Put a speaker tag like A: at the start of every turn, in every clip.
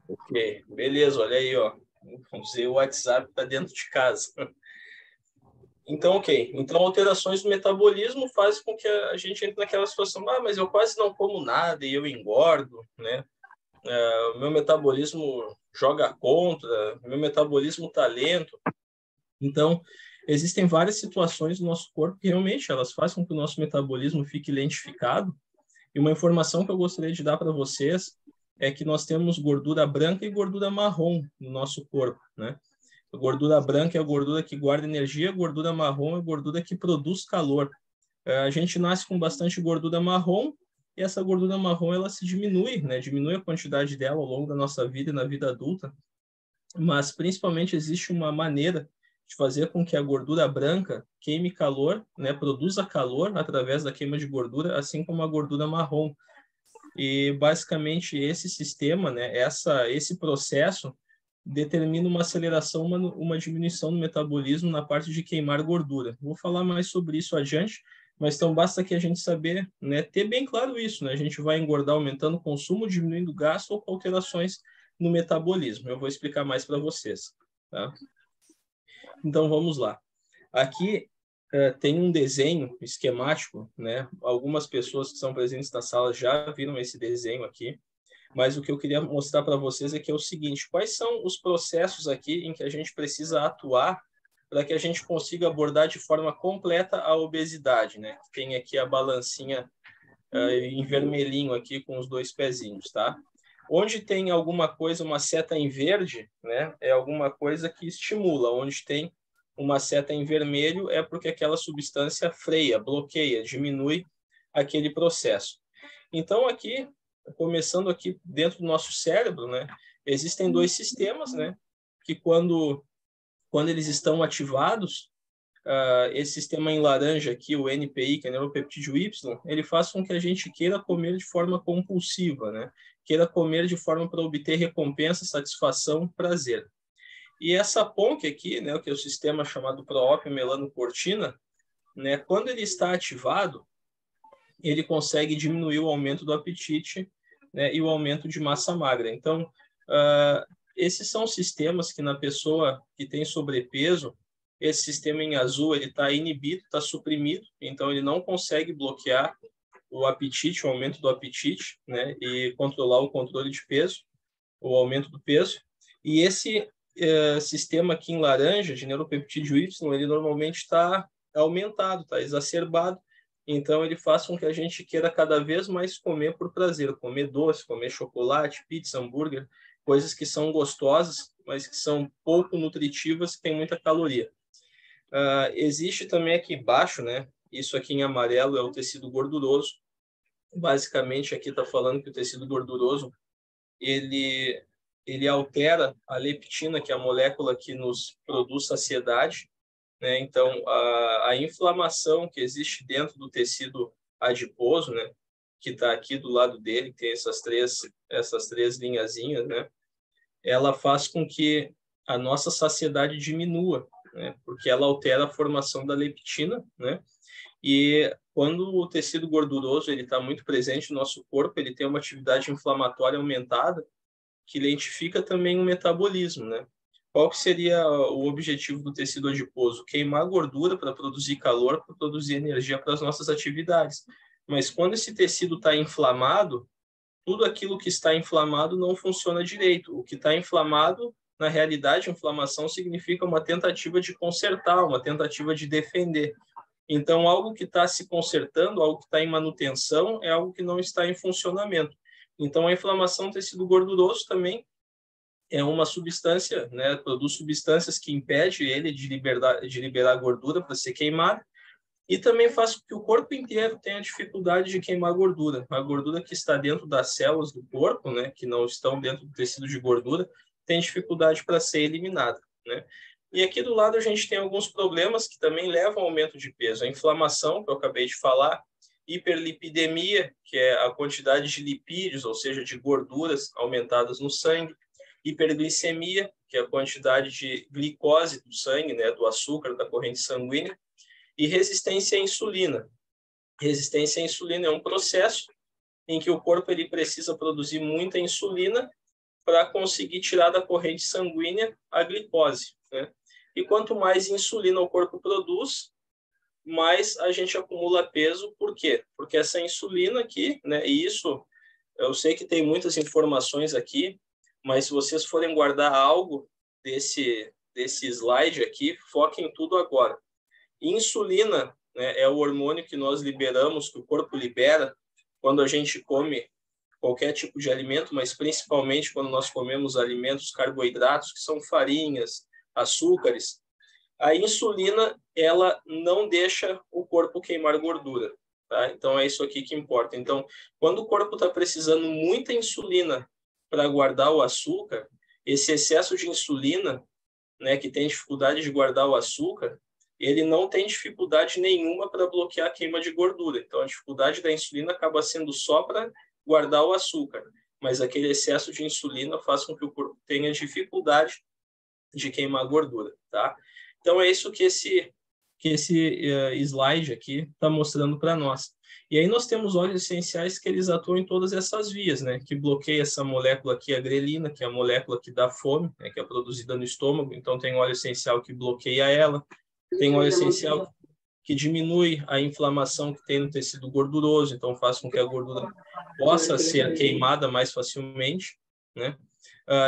A: Ok, beleza, olha aí, ó. Usei o WhatsApp, tá dentro de casa. Então, ok. Então, alterações do metabolismo fazem com que a gente entre naquela situação, mas eu quase não como nada e eu engordo, né? O meu metabolismo joga contra, meu metabolismo tá lento. Então, existem várias situações do nosso corpo que realmente elas fazem com que o nosso metabolismo fique lentificado. E uma informação que eu gostaria de dar para vocês é que nós temos gordura branca e gordura marrom no nosso corpo, né? A gordura branca é a gordura que guarda energia, a gordura marrom é a gordura que produz calor. A gente nasce com bastante gordura marrom e essa gordura marrom ela se diminui, né? Diminui a quantidade dela ao longo da nossa vida e na vida adulta, mas principalmente existe uma maneira de fazer com que a gordura branca queime calor, né? Produza calor através da queima de gordura, assim como a gordura marrom. E basicamente esse sistema, né? Esse processo determina uma aceleração, uma diminuição no metabolismo na parte de queimar gordura. Vou falar mais sobre isso adiante, mas então basta que a gente saber, né, ter bem claro isso, né? A gente vai engordar aumentando o consumo, diminuindo o gasto ou com alterações no metabolismo. Eu vou explicar mais para vocês, tá? Então vamos lá. Aqui tem um desenho esquemático, né? Algumas pessoas que são presentes na sala já viram esse desenho aqui. Mas o que eu queria mostrar para vocês é que é o seguinte: quais são os processos aqui em que a gente precisa atuar para que a gente consiga abordar de forma completa a obesidade, né? Tem aqui a balancinha em vermelhinho aqui com os dois pezinhos, tá? Onde tem alguma coisa, uma seta em verde, né? É alguma coisa que estimula. Onde tem uma seta em vermelho é porque aquela substância freia, bloqueia, diminui aquele processo. Então aqui começando aqui dentro do nosso cérebro, né, existem dois sistemas, né, que quando eles estão ativados, esse sistema em laranja aqui, o NPI, que é neuropeptídeo Y, ele faz com que a gente queira comer de forma compulsiva, né, queira comer de forma para obter recompensa, satisfação, prazer. E essa PONC aqui, né, que é o sistema chamado próprio melanocortina, né, quando ele está ativado, ele consegue diminuir o aumento do apetite, né, e o aumento de massa magra. Então, esses são sistemas que na pessoa que tem sobrepeso, esse sistema em azul ele está inibido, está suprimido, então ele não consegue bloquear o apetite, o aumento do apetite, né, e controlar o controle de peso, o aumento do peso. E esse sistema aqui em laranja, de neuropeptídeo Y, ele normalmente está aumentado, está exacerbado, então ele faz com que a gente queira cada vez mais comer por prazer, comer doce, comer chocolate, pizza, hambúrguer, coisas que são gostosas, mas que são pouco nutritivas, que têm muita caloria. Existe também aqui embaixo, né? Isso aqui em amarelo é o tecido gorduroso. Basicamente aqui está falando que o tecido gorduroso ele altera a leptina, que é a molécula que nos produz saciedade, né? Então, a inflamação que existe dentro do tecido adiposo, né, que está aqui do lado dele, tem essas três linhazinhas, né, ela faz com que a nossa saciedade diminua, né, porque ela altera a formação da leptina, né, e quando o tecido gorduroso ele está muito presente no nosso corpo, ele tem uma atividade inflamatória aumentada, que lentifica também o metabolismo, né? Qual que seria o objetivo do tecido adiposo? Queimar gordura para produzir calor, para produzir energia para as nossas atividades. Mas quando esse tecido está inflamado, tudo aquilo que está inflamado não funciona direito. O que está inflamado, na realidade, inflamação significa uma tentativa de consertar, uma tentativa de defender. Então, algo que está se consertando, algo que está em manutenção, é algo que não está em funcionamento. Então, a inflamação do tecido gorduroso também é uma substância, né? Produz substâncias que impedem ele de liberar gordura para ser queimada e também faz com que o corpo inteiro tenha dificuldade de queimar gordura. A gordura que está dentro das células do corpo, né? Que não estão dentro do tecido de gordura, tem dificuldade para ser eliminada, né? E aqui do lado a gente tem alguns problemas que também levam ao aumento de peso. A inflamação, que eu acabei de falar, hiperlipidemia, que é a quantidade de lipídios, ou seja, de gorduras aumentadas no sangue, hiperglicemia, que é a quantidade de glicose do sangue, né, do açúcar da corrente sanguínea, e resistência à insulina. Resistência à insulina é um processo em que o corpo ele precisa produzir muita insulina para conseguir tirar da corrente sanguínea a glicose, né? E quanto mais insulina o corpo produz, mais a gente acumula peso. Por quê? Porque essa insulina aqui, né? E isso, eu sei que tem muitas informações aqui, mas se vocês forem guardar algo desse slide aqui, foquem tudo agora. Insulina, né, é o hormônio que nós liberamos, que o corpo libera quando a gente come qualquer tipo de alimento, mas principalmente quando nós comemos alimentos carboidratos, que são farinhas, açúcares. A insulina, ela não deixa o corpo queimar gordura, tá? Então, é isso aqui que importa. Então, quando o corpo está precisando muita insulina para guardar o açúcar, esse excesso de insulina, né, que tem dificuldade de guardar o açúcar, ele não tem dificuldade nenhuma para bloquear a queima de gordura. Então, a dificuldade da insulina acaba sendo só para guardar o açúcar, mas aquele excesso de insulina faz com que o corpo tenha dificuldade de queimar gordura, tá? Então, é isso que esse slide aqui está mostrando para nós. E aí nós temos óleos essenciais que eles atuam em todas essas vias, né? Que bloqueia essa molécula aqui, a grelina, que é a molécula que dá fome, né? Que é produzida no estômago. Então, tem óleo essencial que bloqueia ela. Tem óleo essencial que diminui a inflamação que tem no tecido gorduroso, então faz com que a gordura possa ser queimada mais facilmente, né?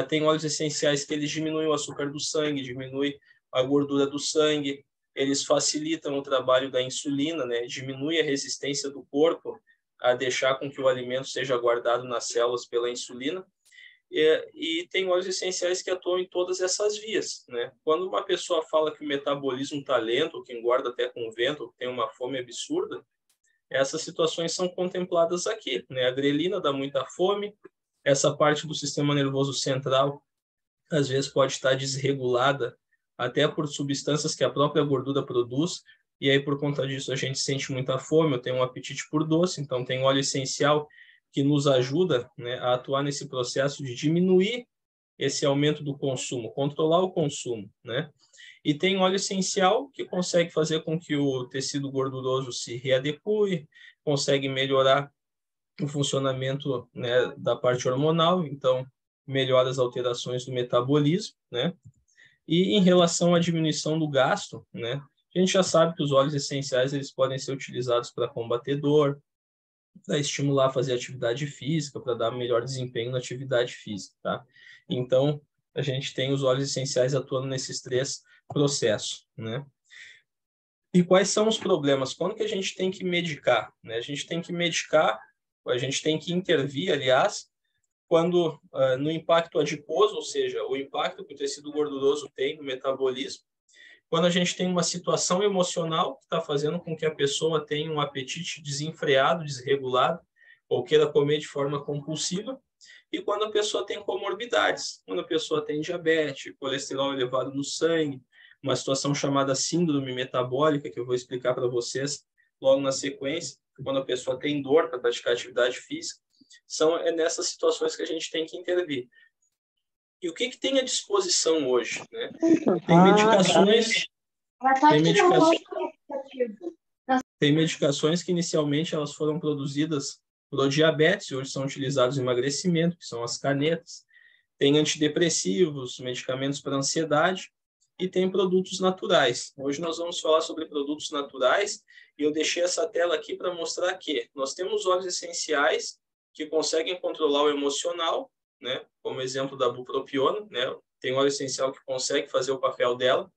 A: Tem óleos essenciais que eles diminuem o açúcar do sangue, diminuem a gordura do sangue, eles facilitam o trabalho da insulina, né? Diminui a resistência do corpo a deixar com que o alimento seja guardado nas células pela insulina. E tem óleos essenciais que atuam em todas essas vias, né? Quando uma pessoa fala que o metabolismo está lento, que engorda até com vento, que tem uma fome absurda, essas situações são contempladas aqui, né? A grelina dá muita fome, essa parte do sistema nervoso central às vezes pode estar desregulada até por substâncias que a própria gordura produz, e aí por conta disso a gente sente muita fome, eu tenho um apetite por doce, então tem óleo essencial que nos ajuda, né, a atuar nesse processo de diminuir esse aumento do consumo, controlar o consumo, né? E tem óleo essencial que consegue fazer com que o tecido gorduroso se readeque, consegue melhorar o funcionamento, né, da parte hormonal, então melhora as alterações do metabolismo, né? E em relação à diminuição do gasto, né? A gente já sabe que os óleos essenciais eles podem ser utilizados para combater dor, para estimular a fazer atividade física, para dar melhor desempenho na atividade física, tá? Então, a gente tem os óleos essenciais atuando nesses três processos, né? E quais são os problemas? Quando que a gente tem que medicar, né? A gente tem que medicar, a gente tem que intervir, aliás, quando no impacto adiposo, ou seja, o impacto que o tecido gorduroso tem no metabolismo, quando a gente tem uma situação emocional que está fazendo com que a pessoa tenha um apetite desenfreado, desregulado, ou queira comer de forma compulsiva, e quando a pessoa tem comorbidades, quando a pessoa tem diabetes, colesterol elevado no sangue, uma situação chamada síndrome metabólica, que eu vou explicar para vocês logo na sequência, quando a pessoa tem dor para praticar atividade física, é nessas situações que a gente tem que intervir. E o que tem à disposição hoje, né? Tem medicações que inicialmente elas foram produzidas para o diabetes, hoje são utilizados em emagrecimento, que são as canetas. Tem antidepressivos, medicamentos para ansiedade e tem produtos naturais. Hoje nós vamos falar sobre produtos naturais e eu deixei essa tela aqui para mostrar que nós temos óleos essenciais que conseguem controlar o emocional, né? Como exemplo da bupropiona, né? Tem óleo essencial que consegue fazer o papel dela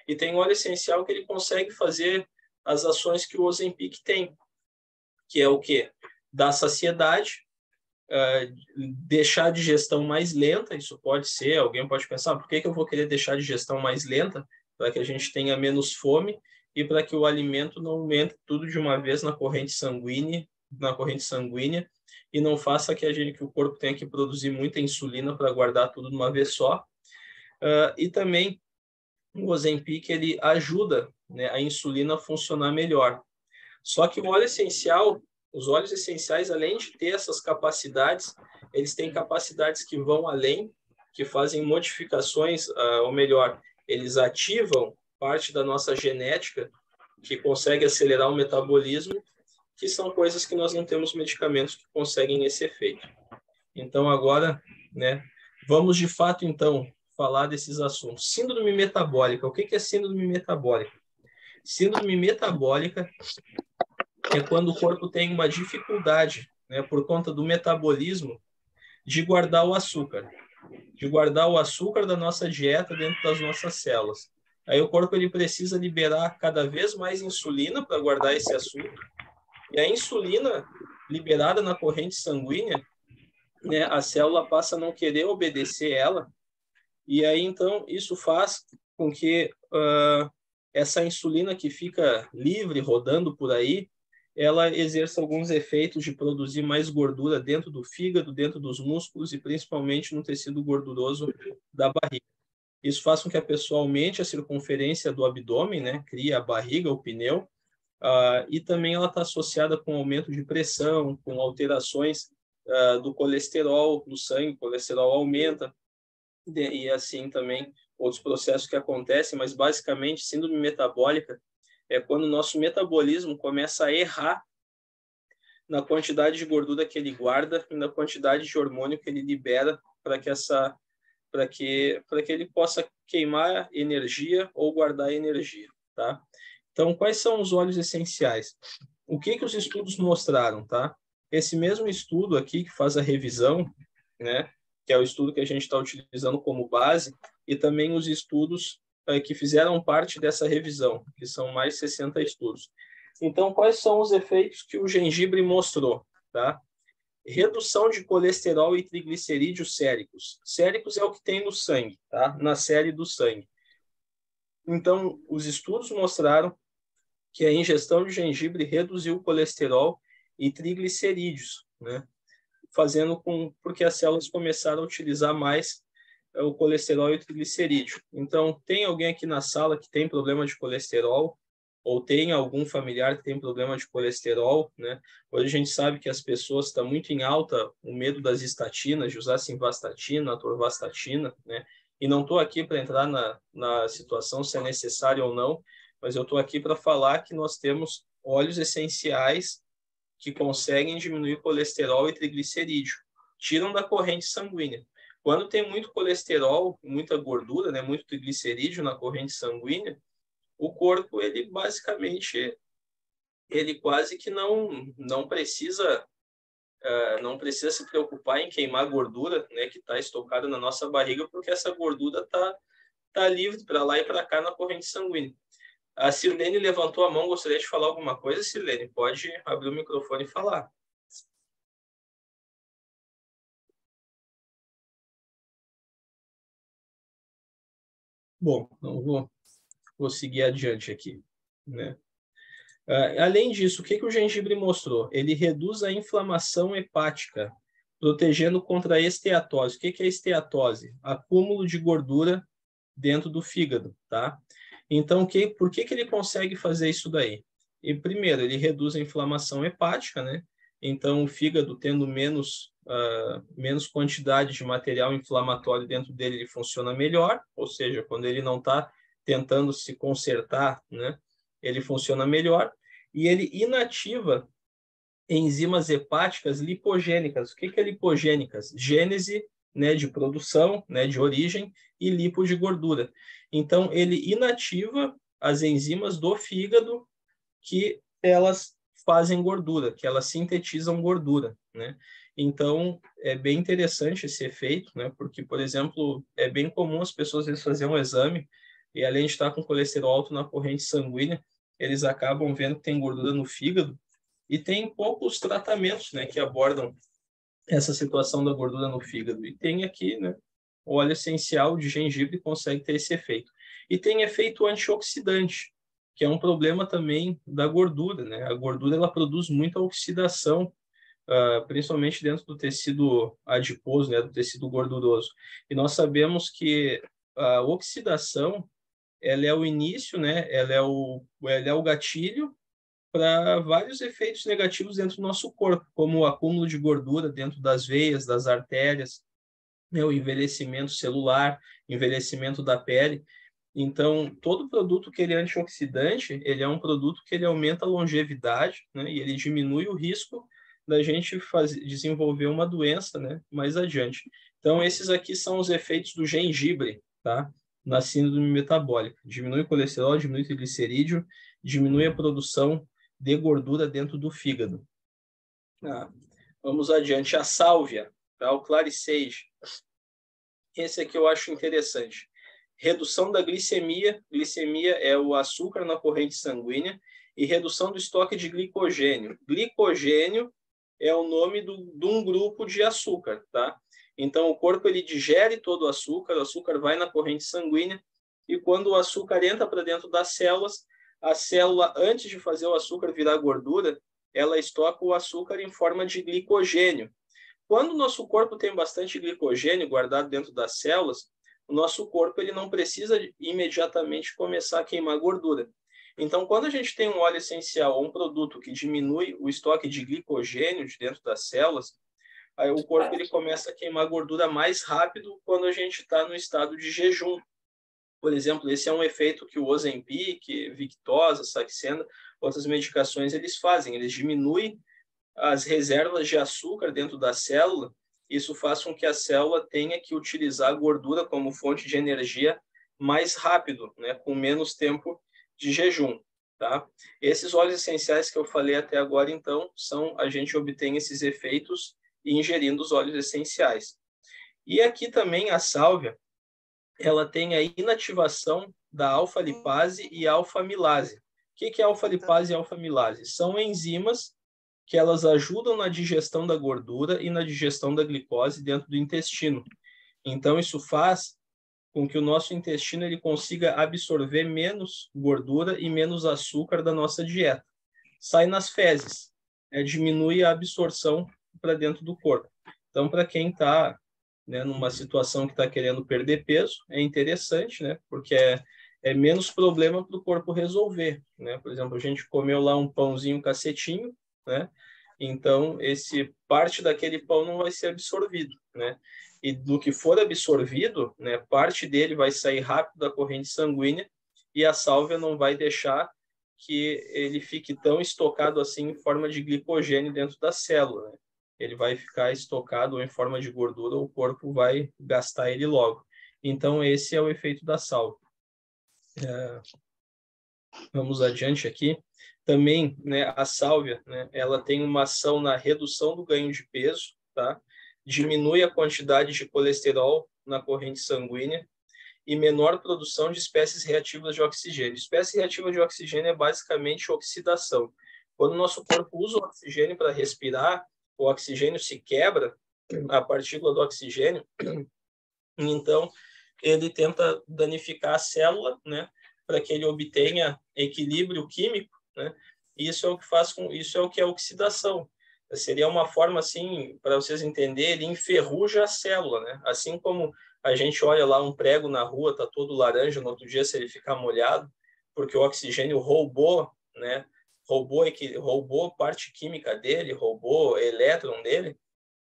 A: e tem óleo essencial que ele consegue fazer as ações que o Ozempic tem, que é o quê? Dar saciedade, deixar a digestão mais lenta, isso pode ser, alguém pode pensar, por que eu vou querer deixar a digestão mais lenta? Para que a gente tenha menos fome e para que o alimento não aumente tudo de uma vez na corrente sanguínea e não faça que o corpo tenha que produzir muita insulina para guardar tudo de uma vez só. E também o Ozempic ele ajuda, né, a insulina a funcionar melhor. Só que o óleo essencial, os óleos essenciais, além de ter essas capacidades, eles têm capacidades que vão além, que fazem modificações, ou melhor, eles ativam parte da nossa genética, que consegue acelerar o metabolismo, que são coisas que nós não temos medicamentos que conseguem esse efeito. Então, agora, né, Vamos, de fato, então, falar desses assuntos. Síndrome metabólica. O que é síndrome metabólica? Síndrome metabólica é quando o corpo tem uma dificuldade, né, por conta do metabolismo, de guardar o açúcar. De guardar o açúcar da nossa dieta dentro das nossas células. Aí o corpo ele precisa liberar cada vez mais insulina para guardar esse açúcar. E a insulina liberada na corrente sanguínea, né, a célula passa a não querer obedecer ela. E aí, então, isso faz com que essa insulina que fica livre, rodando por aí, ela exerça alguns efeitos de produzir mais gordura dentro do fígado, dentro dos músculos e principalmente no tecido gorduroso da barriga. Isso faz com que a pessoa aumente a circunferência do abdômen, né? Cria a barriga, o pneu, e também ela está associada com aumento de pressão, com alterações do colesterol no sangue, o colesterol aumenta, e assim também outros processos que acontecem, mas basicamente síndrome metabólica é quando o nosso metabolismo começa a errar na quantidade de gordura que ele guarda e na quantidade de hormônio que ele libera para que ele possa queimar energia ou guardar energia, tá? Então, quais são os óleos essenciais? O que os estudos mostraram, tá? Esse mesmo estudo aqui que faz a revisão, né, que é o estudo que a gente está utilizando como base, e também os estudos que fizeram parte dessa revisão, que são mais 60 estudos. Então, quais são os efeitos que o gengibre mostrou, tá? Redução de colesterol e triglicerídeos séricos. Séricos é o que tem no sangue, tá? Na série do sangue. Então, os estudos mostraram que a ingestão de gengibre reduziu o colesterol e triglicerídeos, né? Porque as células começaram a utilizar mais o colesterol e o triglicerídeo. Então, tem alguém aqui na sala que tem problema de colesterol? Ou tem algum familiar que tem problema de colesterol, né? Hoje a gente sabe que as pessoas estão muito em alta o medo das estatinas, de usar simvastatina, atorvastatina, né? E não estou aqui para entrar na situação se é necessário ou não, mas eu estou aqui para falar que nós temos óleos essenciais que conseguem diminuir colesterol e triglicerídeo, tiram da corrente sanguínea. Quando tem muito colesterol, muita gordura, né, muito triglicerídeo na corrente sanguínea, o corpo ele basicamente ele quase que não precisa se preocupar em queimar gordura, né, que está estocada na nossa barriga, porque essa gordura tá livre para lá e para cá na corrente sanguínea. A Sirlene levantou a mão, gostaria de falar alguma coisa, Sirlene? Pode abrir o microfone e falar. Bom, então vou seguir adiante aqui, né? Além disso, o que o gengibre mostrou? Ele reduz a inflamação hepática, protegendo contra a esteatose. O que é esteatose? Acúmulo de gordura dentro do fígado, tá? Então, por que ele consegue fazer isso daí? E, primeiro, ele reduz a inflamação hepática, né? Então, o fígado tendo menos quantidade de material inflamatório dentro dele, ele funciona melhor, ou seja, quando ele não está tentando se consertar, né? Ele funciona melhor e ele inativa enzimas hepáticas lipogênicas. O que é lipogênicas? Gênese, né, de produção, né, de origem, e lipo de gordura. Então, ele inativa as enzimas do fígado que elas fazem gordura, que elas sintetizam gordura, né? Então, é bem interessante esse efeito, né? Porque, por exemplo, é bem comum as pessoas às vezes fazerem um exame e além de estar com colesterol alto na corrente sanguínea, eles acabam vendo que tem gordura no fígado e tem poucos tratamentos, né, que abordam essa situação da gordura no fígado. E tem aqui, né, o óleo essencial de gengibre consegue ter esse efeito. E tem efeito antioxidante, que é um problema também da gordura, né? A gordura ela produz muita oxidação, principalmente dentro do tecido adiposo, né, do tecido gorduroso. E nós sabemos que a oxidação ela é o início, né? Ela é o gatilho para vários efeitos negativos dentro do nosso corpo, como o acúmulo de gordura dentro das veias, das artérias, né, o envelhecimento celular, envelhecimento da pele. Então, todo produto que ele é antioxidante, ele é um produto que ele aumenta a longevidade, né, e ele diminui o risco da gente desenvolver uma doença, né, mais adiante. Então, esses aqui são os efeitos do gengibre, tá? Na síndrome metabólica. Diminui o colesterol, diminui o triglicerídeo, diminui a produção de gordura dentro do fígado. Vamos adiante. A sálvia, tá? O Clarisage. Esse aqui eu acho interessante. Redução da glicemia. Glicemia é o açúcar na corrente sanguínea. E redução do estoque de glicogênio. Glicogênio é o nome de um grupo de açúcar, tá? Então, o corpo ele digere todo o açúcar vai na corrente sanguínea, e quando o açúcar entra para dentro das células, a célula, antes de fazer o açúcar virar gordura, ela estoca o açúcar em forma de glicogênio. Quando o nosso corpo tem bastante glicogênio guardado dentro das células, o nosso corpo ele não precisa imediatamente começar a queimar gordura. Então, quando a gente tem um óleo essencial ou um produto que diminui o estoque de glicogênio de dentro das células, aí o corpo ele começa a queimar gordura mais rápido quando a gente está no estado de jejum. Por exemplo, esse é um efeito que o Ozempic, Victoza, Saxenda, outras medicações eles fazem. Eles diminuem as reservas de açúcar dentro da célula. Isso faz com que a célula tenha que utilizar a gordura como fonte de energia mais rápido, né, com menos tempo de jejum, tá? Esses óleos essenciais que eu falei até agora, então, a gente obtém esses efeitos ingerindo os óleos essenciais. E aqui também a sálvia, ela tem a inativação da alfa-lipase e alfa-milase. O que é alfa-lipase e alfa-milase? São enzimas que elas ajudam na digestão da gordura e na digestão da glicose dentro do intestino. Então, isso faz com que o nosso intestino ele consiga absorver menos gordura e menos açúcar da nossa dieta. Sai nas fezes, diminui a absorção para dentro do corpo. Então, para quem está, né, numa situação que está querendo perder peso, é interessante, né, porque é menos problema para o corpo resolver, né? Por exemplo, a gente comeu lá um pãozinho cacetinho, né? Então, parte daquele pão não vai ser absorvido, né? E do que for absorvido, né, parte dele vai sair rápido da corrente sanguínea e a sálvia não vai deixar que ele fique tão estocado assim em forma de glicogênio dentro da célula, né? Ele vai ficar estocado em forma de gordura, o corpo vai gastar ele logo. Então, esse é o efeito da sálvia. Vamos adiante aqui. Também, né, a sálvia, né, ela tem uma ação na redução do ganho de peso, tá? Diminui a quantidade de colesterol na corrente sanguínea e menor produção de espécies reativas de oxigênio. Espécie reativa de oxigênio é basicamente oxidação. Quando o nosso corpo usa o oxigênio para respirar, o oxigênio se quebra, a partícula do oxigênio, então ele tenta danificar a célula, né, para que ele obtenha equilíbrio químico, né? Isso é o que faz com isso é o que é oxidação. Seria uma forma assim para vocês entenderem, ele enferruja a célula, né? Assim como a gente olha lá um prego na rua, tá todo laranja, no outro dia se ele ficar molhado, porque o oxigênio roubou, né? Roubou parte química dele, roubou elétron dele.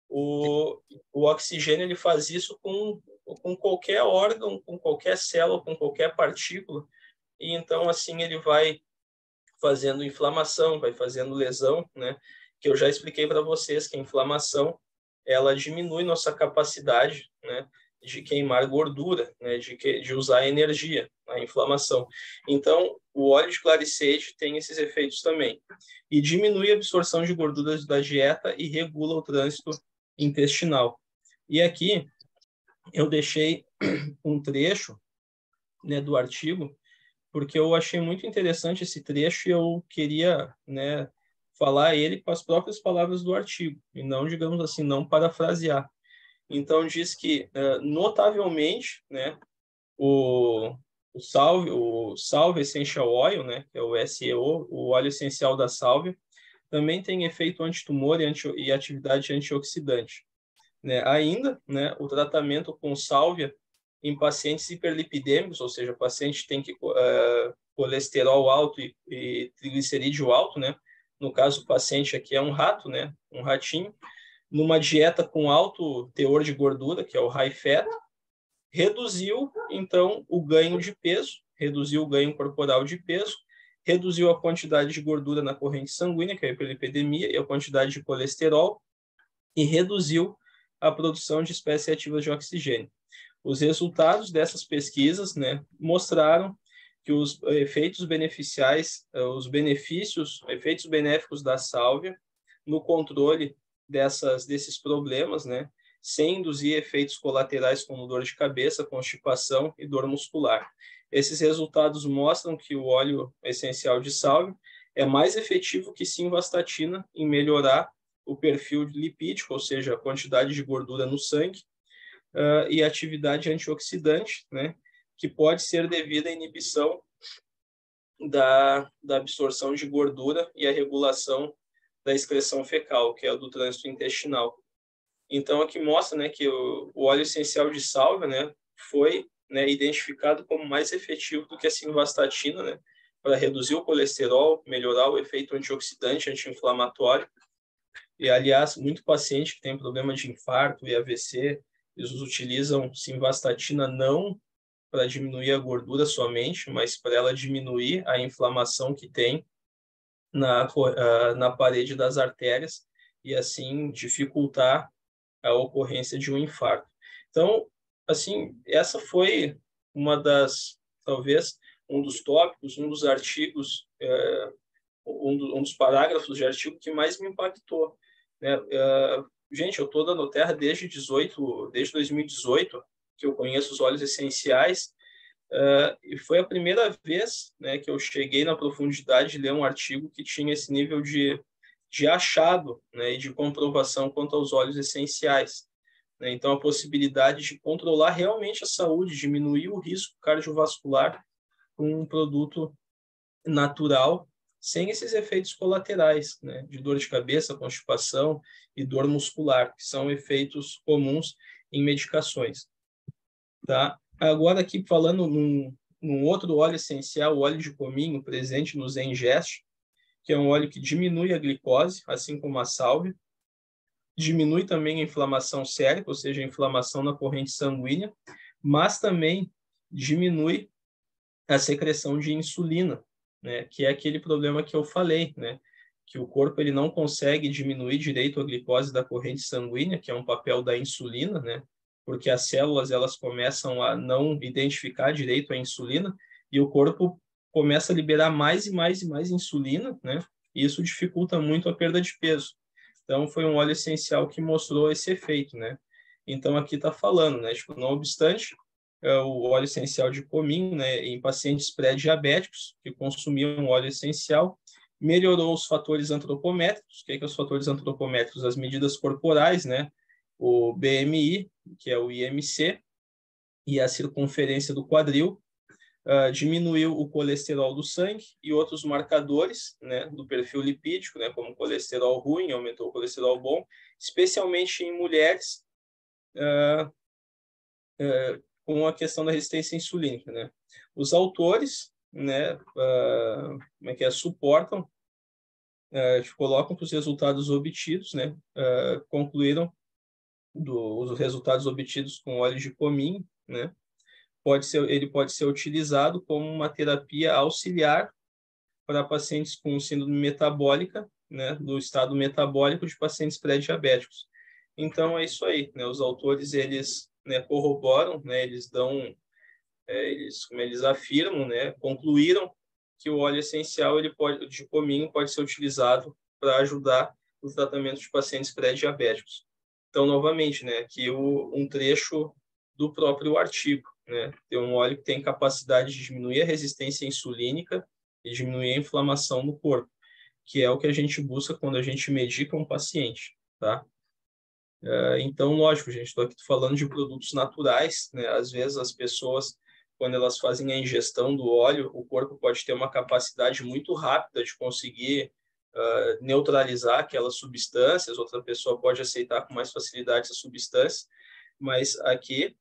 A: O oxigênio ele faz isso com qualquer órgão, com qualquer célula, com qualquer partícula, e então assim ele vai fazendo inflamação, vai fazendo lesão, né? Que eu já expliquei para vocês que a inflamação ela diminui nossa capacidade, né, de queimar gordura, né, de usar energia, a inflamação. Então, o óleo de Clarisage tem esses efeitos também. E diminui a absorção de gorduras da dieta e regula o trânsito intestinal. E aqui eu deixei um trecho, né, do artigo, porque eu achei muito interessante esse trecho e eu queria, né, falar ele com as próprias palavras do artigo, e não, digamos assim, não parafrasear. Então, diz que, notavelmente, né, o Salve Essential Oil, né, que é o SEO, o óleo essencial da sálvia, também tem efeito antitumor e atividade antioxidante. Né? Ainda, né, o tratamento com sálvia em pacientes hiperlipidêmicos, ou seja, o paciente tem colesterol alto e triglicerídeo alto, né? No caso, o paciente aqui é um rato, né? Um ratinho, numa dieta com alto teor de gordura, que é o high fat, reduziu, então, o ganho de peso, reduziu o ganho corporal de peso reduziu a quantidade de gordura na corrente sanguínea, que é a hiperlipidemia, e a quantidade de colesterol, e reduziu a produção de espécies ativas de oxigênio. Os resultados dessas pesquisas, né, mostraram que os efeitos beneficiais, efeitos benéficos da sálvia no controle desses problemas, né, sem induzir efeitos colaterais como dor de cabeça, constipação e dor muscular. Esses resultados mostram que o óleo essencial de sálvia é mais efetivo que simvastatina em melhorar o perfil lipídico, ou seja, a quantidade de gordura no sangue, e atividade antioxidante, né, que pode ser devida à inibição da absorção de gordura e a regulação da excreção fecal, que é o do trânsito intestinal. Então, aqui mostra, né, que o óleo essencial de sálvia, né, foi, né, identificado como mais efetivo do que a simvastatina, né, para reduzir o colesterol, melhorar o efeito antioxidante, anti-inflamatório. E, aliás, muito paciente que tem problema de infarto e AVC, eles utilizam simvastatina não para diminuir a gordura somente, mas para ela diminuir a inflamação que tem na parede das artérias e, assim, dificultar a ocorrência de um infarto. Então, assim, essa foi talvez, um dos tópicos, um dos artigos, um dos parágrafos de artigo que mais me impactou, né? Gente, eu estou dando terra desde 2018, que eu conheço os óleos essenciais, e foi a primeira vez, né, que eu cheguei na profundidade de ler um artigo que tinha esse nível de achado, né, e de comprovação quanto aos óleos essenciais, né? Então, a possibilidade de controlar realmente a saúde, diminuir o risco cardiovascular com um produto natural, sem esses efeitos colaterais, né, de dor de cabeça, constipação e dor muscular, que são efeitos comuns em medicações. Tá? Agora, aqui falando num outro óleo essencial, o óleo de cominho, presente no Zengest, que é um óleo que diminui a glicose, assim como a sálvia, diminui também a inflamação sérica, ou seja, a inflamação na corrente sanguínea, mas também diminui a secreção de insulina, né, que é aquele problema que eu falei, né, que o corpo ele não consegue diminuir direito a glicose da corrente sanguínea, que é um papel da insulina, né, porque as células elas começam a não identificar direito a insulina e o corpo começa a liberar mais e mais e mais insulina, né, e isso dificulta muito a perda de peso. Então, foi um óleo essencial que mostrou esse efeito, né? Então, aqui está falando, né? Tipo, não obstante, o óleo essencial de cominho, né, em pacientes pré-diabéticos que consumiam óleo essencial, melhorou os fatores antropométricos. O que é os fatores antropométricos? As medidas corporais, né? O BMI, que é o IMC, e a circunferência do quadril, diminuiu o colesterol do sangue e outros marcadores, né, do perfil lipídico, né, como colesterol ruim, aumentou o colesterol bom, especialmente em mulheres com a questão da resistência insulínica, né. Os autores, né, suportam, colocam que os resultados obtidos, né, concluíram os resultados obtidos com óleo de cominho, né, ele pode ser utilizado como uma terapia auxiliar para pacientes com síndrome metabólica, né, do estado metabólico de pacientes pré-diabéticos. Então, é isso aí, né, os autores, eles, né, corroboram, né, eles afirmam, né, concluíram que o óleo essencial de cominho pode ser utilizado para ajudar o tratamento de pacientes pré-diabéticos. Então, novamente, né, aqui um trecho do próprio artigo, né, tem um óleo que tem capacidade de diminuir a resistência insulínica e diminuir a inflamação no corpo, que é o que a gente busca quando a gente medica um paciente, tá? Então, lógico, gente, estou aqui falando de produtos naturais, né? Às vezes as pessoas, quando elas fazem a ingestão do óleo, o corpo pode ter uma capacidade muito rápida de conseguir neutralizar aquelas substâncias, outra pessoa pode aceitar com mais facilidade essas substâncias, mas aqui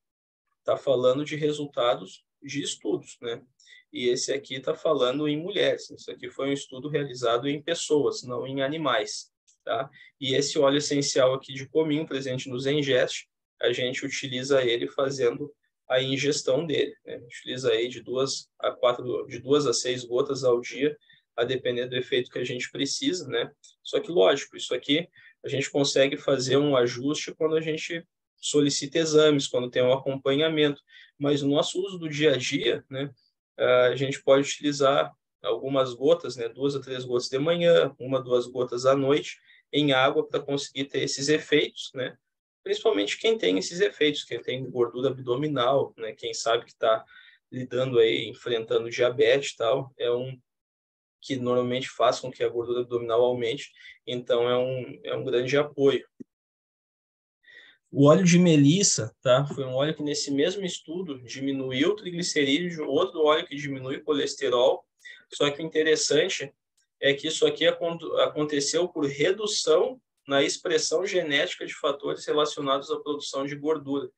A: está falando de resultados de estudos, né? E esse aqui está falando em mulheres. Isso aqui foi um estudo realizado em pessoas, não em animais, tá? E esse óleo essencial aqui de cominho, presente no Zengest, a gente utiliza ele fazendo a ingestão dele, né? A gente utiliza aí de 2 a 6 gotas ao dia a depender do efeito que a gente precisa, né? Só que, lógico, isso aqui a gente consegue fazer um ajuste quando a gente solicita exames, quando tem um acompanhamento, mas no nosso uso do dia a dia, né, a gente pode utilizar algumas gotas, né, 2 a 3 gotas de manhã, 1, 2 gotas à noite, em água para conseguir ter esses efeitos, né? Principalmente quem tem esses efeitos, quem tem gordura abdominal, né? Quem sabe que está lidando aí, enfrentando diabetes e tal, é um que normalmente faz com que a gordura abdominal aumente, então é um grande apoio. O óleo de melissa, tá? Foi um óleo que nesse mesmo estudo diminuiu o triglicerídeo, outro óleo que diminui o colesterol, só que o interessante é que isso aqui aconteceu por redução na expressão genética de fatores relacionados à produção de gordura.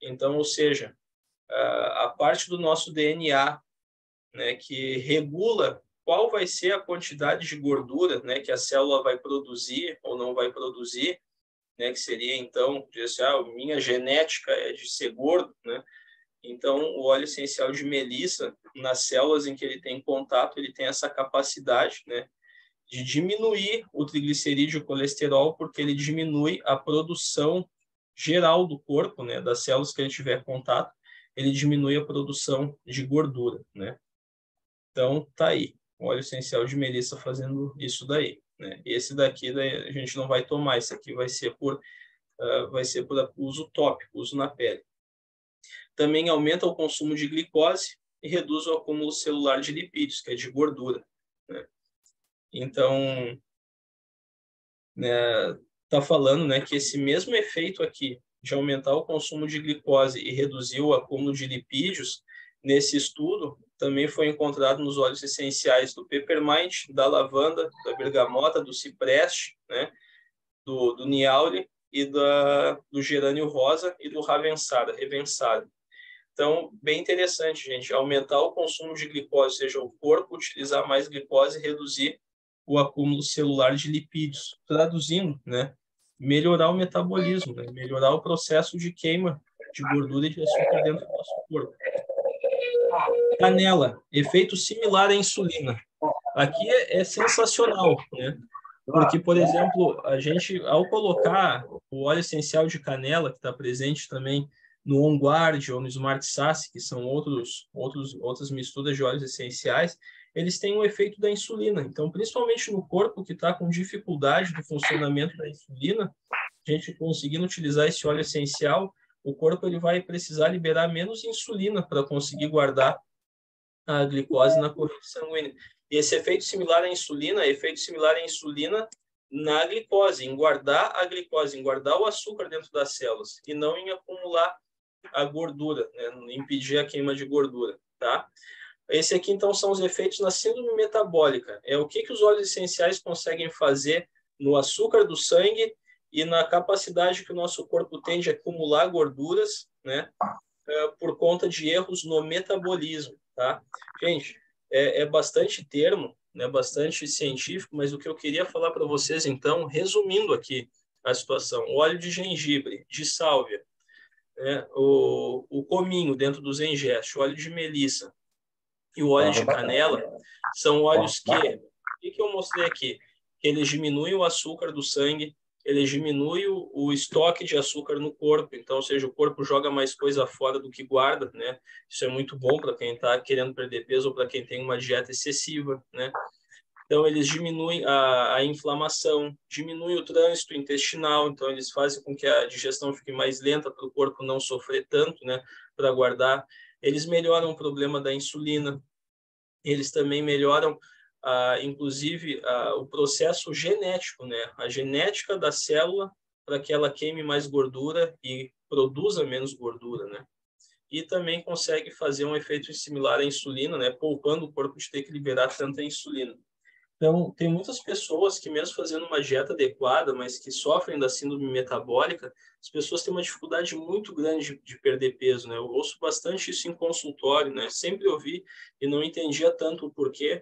A: Então, ou seja, a parte do nosso DNA, né, que regula qual vai ser a quantidade de gordura, né, que a célula vai produzir ou não vai produzir, né, que seria, então, dizer assim, minha genética é de ser gordo, né? Então, o óleo essencial de melissa, nas células em que ele tem contato, ele tem essa capacidade, né, de diminuir o triglicerídeo e o colesterol, porque ele diminui a produção geral do corpo, né, das células que ele tiver contato, ele diminui a produção de gordura, né? Então, tá aí, o óleo essencial de melissa fazendo isso daí, né? Esse daqui a gente não vai tomar, esse aqui vai ser por uso tópico, uso na pele. Também aumenta o consumo de glicose e reduz o acúmulo celular de lipídios, que é de gordura, né? Então, né, tá falando, né, que esse mesmo efeito aqui de aumentar o consumo de glicose e reduzir o acúmulo de lipídios, nesse estudo também foi encontrado nos óleos essenciais do peppermint, da lavanda, da bergamota, do cipreste, né, do niaule e do gerânio rosa e do ravensara. Então, bem interessante, gente, aumentar o consumo de glicose, ou seja, o corpo utilizar mais glicose e reduzir o acúmulo celular de lipídios. Traduzindo, né, melhorar o metabolismo, né, melhorar o processo de queima de gordura e de açúcar dentro do nosso corpo. Canela, efeito similar à insulina. Aqui é sensacional, né? Porque, por exemplo, a gente, ao colocar o óleo essencial de canela, que está presente também no On Guard ou no Smart Sass, que são outras misturas de óleos essenciais, eles têm o efeito da insulina. Então, principalmente no corpo que está com dificuldade do funcionamento da insulina, a gente conseguindo utilizar esse óleo essencial, o corpo ele vai precisar liberar menos insulina para conseguir guardar a glicose na corrente sanguínea. E esse efeito similar à insulina é efeito similar à insulina na glicose, em guardar a glicose, em guardar o açúcar dentro das células e não em acumular a gordura, né? Impedir a queima de gordura, tá? Esse aqui, então, são os efeitos na síndrome metabólica. É o que os óleos essenciais conseguem fazer no açúcar do sangue e na capacidade que o nosso corpo tem de acumular gorduras, né? Por conta de erros no metabolismo, tá? Gente, é bastante termo, né? Bastante científico, mas o que eu queria falar para vocês, então, resumindo aqui a situação: o óleo de gengibre, de sálvia, né? O cominho dentro dos engestes, o óleo de melissa e o óleo de canela são óleos que eu mostrei aqui, que eles diminuem o açúcar do sangue, eles diminuem o estoque de açúcar no corpo, então, ou seja, o corpo joga mais coisa fora do que guarda, né? Isso é muito bom para quem está querendo perder peso ou para quem tem uma dieta excessiva, né? Então, eles diminuem a inflamação, diminuem o trânsito intestinal, então eles fazem com que a digestão fique mais lenta para o corpo não sofrer tanto, né, para guardar. Eles melhoram o problema da insulina, eles também melhoram, inclusive, o processo genético, né, a genética da célula para que ela queime mais gordura e produza menos gordura, né. E também consegue fazer um efeito similar à insulina, né, poupando o corpo de ter que liberar tanta insulina. Então, tem muitas pessoas que, mesmo fazendo uma dieta adequada, mas que sofrem da síndrome metabólica, as pessoas têm uma dificuldade muito grande de perder peso, né? Eu ouço bastante isso em consultório, né? Sempre ouvi e não entendia tanto o porquê.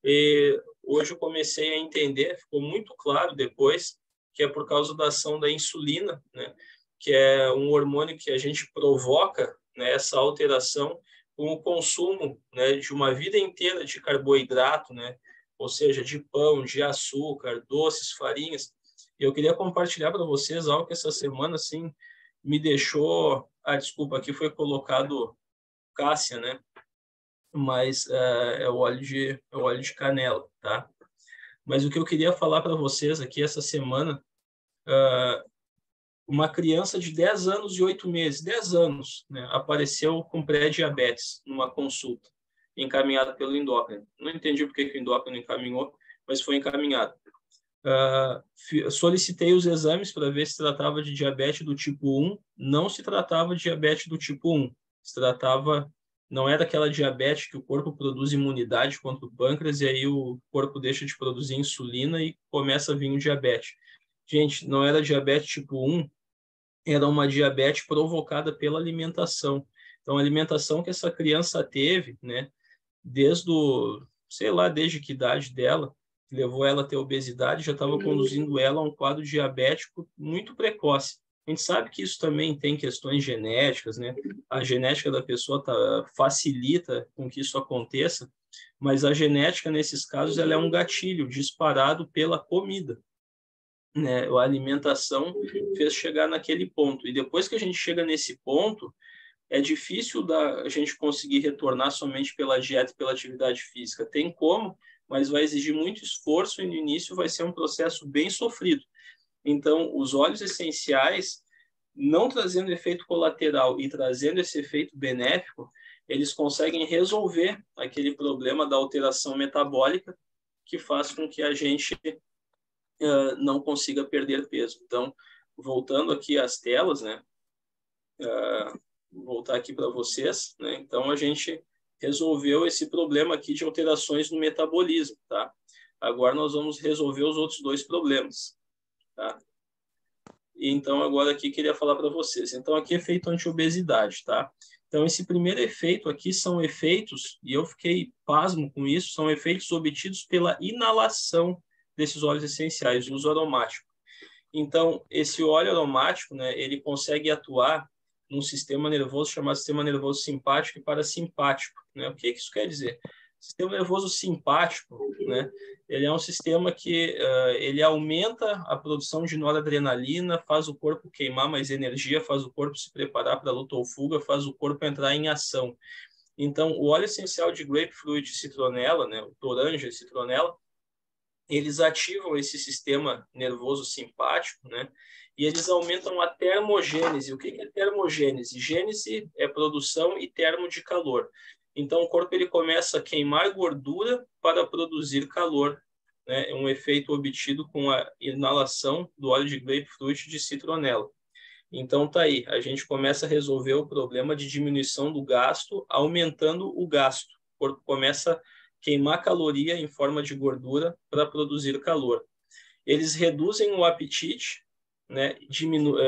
A: E hoje eu comecei a entender, ficou muito claro depois, que é por causa da ação da insulina, né? Que é um hormônio que a gente provoca, né, essa alteração com o consumo, né, de uma vida inteira de carboidrato, né? ou seja, de pão, de açúcar, doces, farinhas. E eu queria compartilhar para vocês algo que essa semana, assim, me deixou... Ah, desculpa, aqui foi colocado cássia, né? Mas é o óleo de canela, tá? Mas o que eu queria falar para vocês aqui essa semana, uma criança de 10 anos e 8 meses, 10 anos, né, apareceu com pré-diabetes numa consulta, encaminhada pelo endócrino. Não entendi por que o endócrino encaminhou, mas foi encaminhado. Solicitei os exames para ver se tratava de diabetes do tipo 1. Não se tratava de diabetes do tipo 1. Se tratava, não era aquela diabetes que o corpo produz imunidade contra o pâncreas e aí o corpo deixa de produzir insulina e começa a vir o diabetes. Gente, não era diabetes tipo 1, era uma diabetes provocada pela alimentação. Então, a alimentação que essa criança teve, né, sei lá, desde que idade dela, que levou ela a ter obesidade, já estava conduzindo ela a um quadro diabético muito precoce. A gente sabe que isso também tem questões genéticas, né? A genética da pessoa facilita com que isso aconteça, mas a genética, nesses casos, ela é um gatilho disparado pela comida, né? A alimentação fez chegar naquele ponto. E depois que a gente chega nesse ponto, é difícil a gente conseguir retornar somente pela dieta e pela atividade física. Tem como, mas vai exigir muito esforço e no início vai ser um processo bem sofrido. Então, os óleos essenciais, não trazendo efeito colateral e trazendo esse efeito benéfico, eles conseguem resolver aquele problema da alteração metabólica que faz com que a gente não consiga perder peso. Então, voltando aqui às telas, né? Vou voltar aqui para vocês, né? Então, a gente resolveu esse problema aqui de alterações no metabolismo, tá? Agora nós vamos resolver os outros dois problemas, tá? E então, agora aqui queria falar para vocês. Então, aqui efeito anti-obesidade, tá? Então, esse primeiro efeito aqui são efeitos, e eu fiquei pasmo com isso, são efeitos obtidos pela inalação desses óleos essenciais, o uso aromático. Então, esse óleo aromático, né, ele consegue atuar num sistema nervoso chamado sistema nervoso simpático e parasimpático, né? O que isso quer dizer? Sistema nervoso simpático, né, ele é um sistema que ele aumenta a produção de noradrenalina, faz o corpo queimar mais energia, faz o corpo se preparar para luta ou fuga, faz o corpo entrar em ação. Então, o óleo essencial de grapefruit e citronela, né, o toranja e citronela, eles ativam esse sistema nervoso simpático, né? E eles aumentam a termogênese. O que é termogênese? Gênese é produção e termo de calor. Então, o corpo ele começa a queimar gordura para produzir calor, né? É um efeito obtido com a inalação do óleo de grapefruit de citronela. Então, tá aí. A gente começa a resolver o problema de diminuição do gasto, aumentando o gasto. O corpo começa a queimar caloria em forma de gordura para produzir calor. Eles reduzem o apetite, né,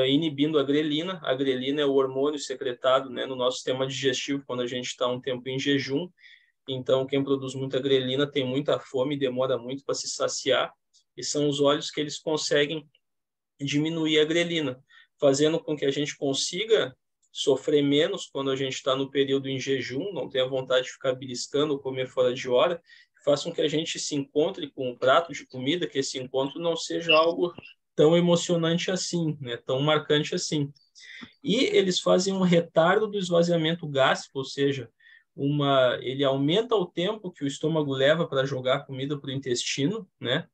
A: inibindo a grelina. A grelina é o hormônio secretado, né, no nosso sistema digestivo quando a gente está um tempo em jejum. Então, quem produz muita grelina tem muita fome e demora muito para se saciar. E são os óleos que eles conseguem diminuir a grelina, fazendo com que a gente consiga sofrer menos quando a gente está no período em jejum, não tenha vontade de ficar beliscando ou comer fora de hora, faça com que a gente se encontre com um prato de comida, que esse encontro não seja algo tão emocionante assim, né, tão marcante assim. E eles fazem um retardo do esvaziamento gástrico, ou seja, ele aumenta o tempo que o estômago leva para jogar a comida para o intestino, né?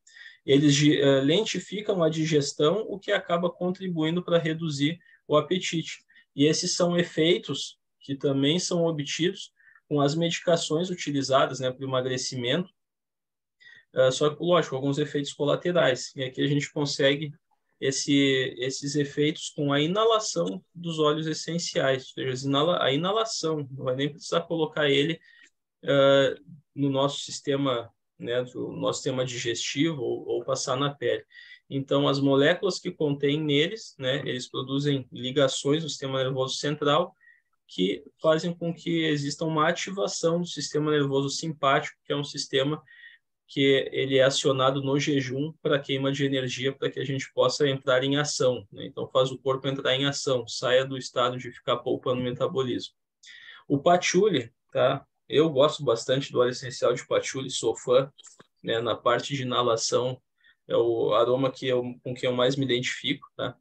A: Eles lentificam a digestão, o que acaba contribuindo para reduzir o apetite. E esses são efeitos que também são obtidos com as medicações utilizadas, né, para o emagrecimento, só que, lógico, alguns efeitos colaterais. E aqui a gente consegue esses efeitos com a inalação dos óleos essenciais, ou seja, a inalação, não vai nem precisar colocar ele no nosso sistema, né, do nosso sistema digestivo ou passar na pele. Então, as moléculas que contêm neles, né, eles produzem ligações no sistema nervoso central que fazem com que exista uma ativação do sistema nervoso simpático, que é um sistema que ele é acionado no jejum para queima de energia, para que a gente possa entrar em ação, né? Então, faz o corpo entrar em ação, saia do estado de ficar poupando o metabolismo. O patchouli, tá? Eu gosto bastante do óleo essencial de patchouli, sou fã. né? Na parte de inalação, é o aroma com que eu mais me identifico, tá?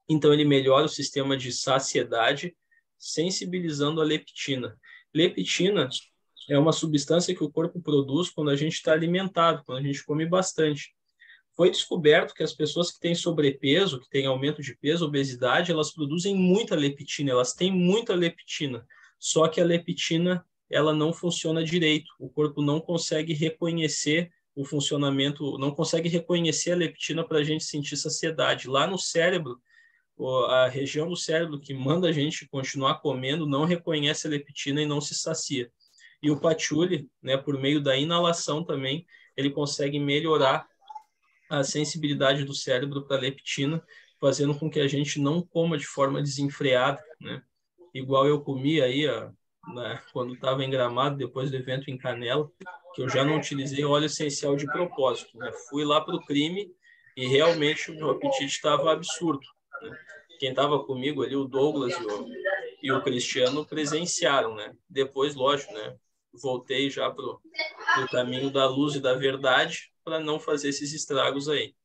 A: Então, ele melhora o sistema de saciedade, sensibilizando a leptina. Leptina é uma substância que o corpo produz quando a gente está alimentado, quando a gente come bastante. Foi descoberto que as pessoas que têm sobrepeso, que têm aumento de peso, obesidade, elas produzem muita leptina, elas têm muita leptina. Só que a leptina, ela não funciona direito. O corpo não consegue reconhecer o funcionamento, não consegue reconhecer a leptina para a gente sentir saciedade. Lá no cérebro, a região do cérebro que manda a gente continuar comendo não reconhece a leptina e não se sacia. E o patchouli, né, por meio da inalação também, ele consegue melhorar a sensibilidade do cérebro para a leptina, fazendo com que a gente não coma de forma desenfreada, né? Igual eu comi aí, quando estava em Gramado, depois do evento em Canela, que eu já não utilizei óleo essencial de propósito, né? Fui lá para o crime e realmente o meu apetite estava absurdo, né? Quem estava comigo ali, o Douglas e o Cristiano, presenciaram, né? Depois, lógico, né? Voltei já pro caminho da luz e da verdade para não fazer esses estragos aí.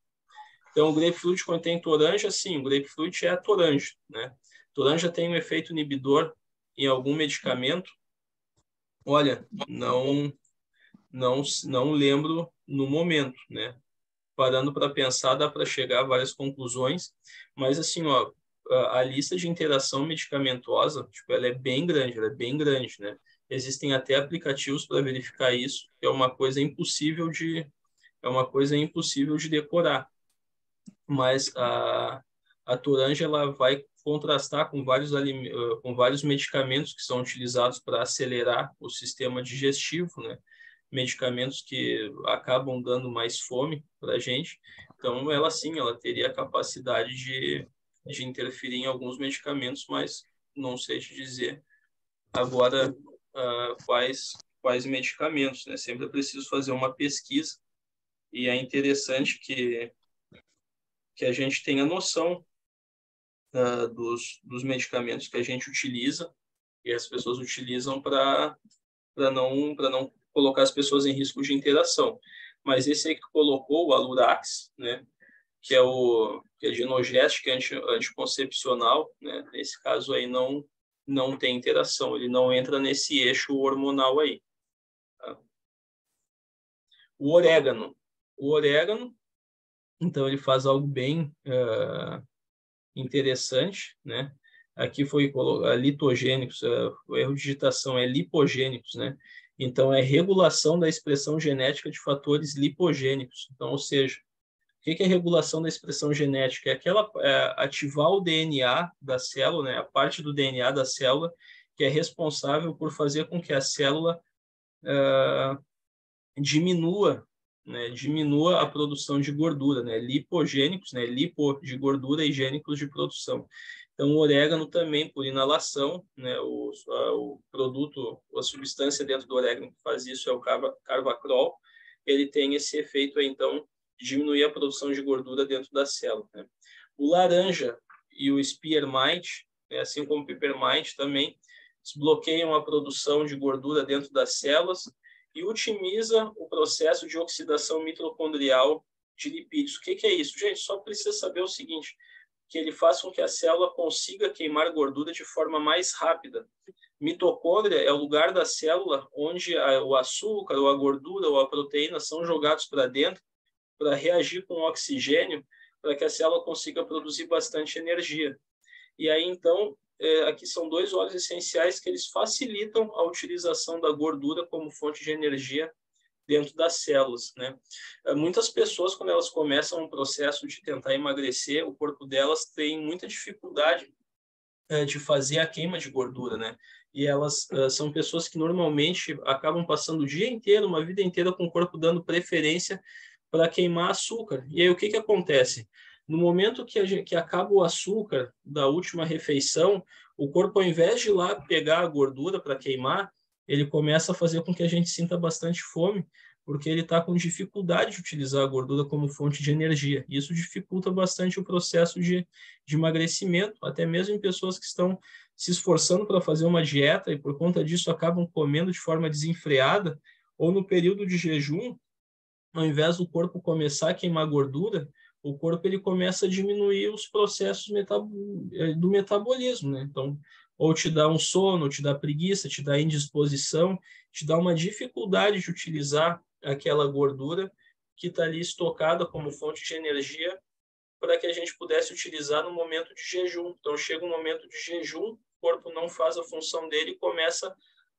A: Então, o grapefruit contém toranja, sim, o grapefruit é a toranja, né? Toranja tem um efeito inibidor em algum medicamento? Olha, não lembro no momento, né? Parando para pensar, dá para chegar a várias conclusões, mas assim, ó, a lista de interação medicamentosa, tipo, ela é bem grande, né? Existem até aplicativos para verificar isso, que é uma coisa impossível de decorar. Mas a toranja ela vai contrastar com vários medicamentos que são utilizados para acelerar o sistema digestivo, né? Medicamentos que acabam dando mais fome para a gente. Então, ela sim, ela teria a capacidade de interferir em alguns medicamentos, mas não sei te dizer agora quais medicamentos, né? Sempre é preciso fazer uma pesquisa e é interessante que a gente tenha noção dos medicamentos que a gente utiliza e as pessoas utilizam para não colocar as pessoas em risco de interação. Mas esse aí que tu colocou, o Alurax, né, que é dinogéstico, é anticoncepcional, né, nesse caso aí não tem interação, ele não entra nesse eixo hormonal aí. Tá? O orégano, então ele faz algo bem interessante, né? Aqui foi litogênicos, o erro de digitação é lipogênicos, né? Então, é regulação da expressão genética de fatores lipogênicos. Então, ou seja, o que é regulação da expressão genética? É ativar o DNA da célula, né? A parte do DNA da célula que é responsável por fazer com que a célula diminua, né? Diminua a produção de gordura, né? Lipogênicos, né? Lipo de gordura e gênicos de produção. Então, o orégano também, por inalação, né, o produto, a substância dentro do orégano que faz isso é o carvacrol, ele tem esse efeito, aí, então, de diminuir a produção de gordura dentro da célula. Né? O laranja e o spearmint, né, assim como o peppermint também, desbloqueiam a produção de gordura dentro das células e otimiza o processo de oxidação mitocondrial de lipídios. O que é isso? Gente, só precisa saber o seguinte, que ele faz com que a célula consiga queimar gordura de forma mais rápida. Mitocôndria é o lugar da célula onde o açúcar, ou a gordura, ou a proteína são jogados para dentro para reagir com o oxigênio, para que a célula consiga produzir bastante energia. E aí, então, aqui são dois óleos essenciais que eles facilitam a utilização da gordura como fonte de energia dentro das células, né? Muitas pessoas, quando elas começam um processo de tentar emagrecer, o corpo delas tem muita dificuldade de fazer a queima de gordura, né? E elas são pessoas que normalmente acabam passando o dia inteiro, uma vida inteira com o corpo dando preferência para queimar açúcar. E aí o que acontece? No momento que acaba o açúcar da última refeição, o corpo, ao invés de ir lá pegar a gordura para queimar, ele começa a fazer com que a gente sinta bastante fome, porque ele está com dificuldade de utilizar a gordura como fonte de energia. Isso dificulta bastante o processo de emagrecimento, até mesmo em pessoas que estão se esforçando para fazer uma dieta e, por conta disso, acabam comendo de forma desenfreada, ou no período de jejum, ao invés do corpo começar a queimar gordura, o corpo ele começa a diminuir os processos do metabolismo, né? Então, ou te dá um sono, ou te dá preguiça, te dá indisposição, te dá uma dificuldade de utilizar aquela gordura que está ali estocada como fonte de energia para que a gente pudesse utilizar no momento de jejum. Então, chega um momento de jejum, o corpo não faz a função dele e começa,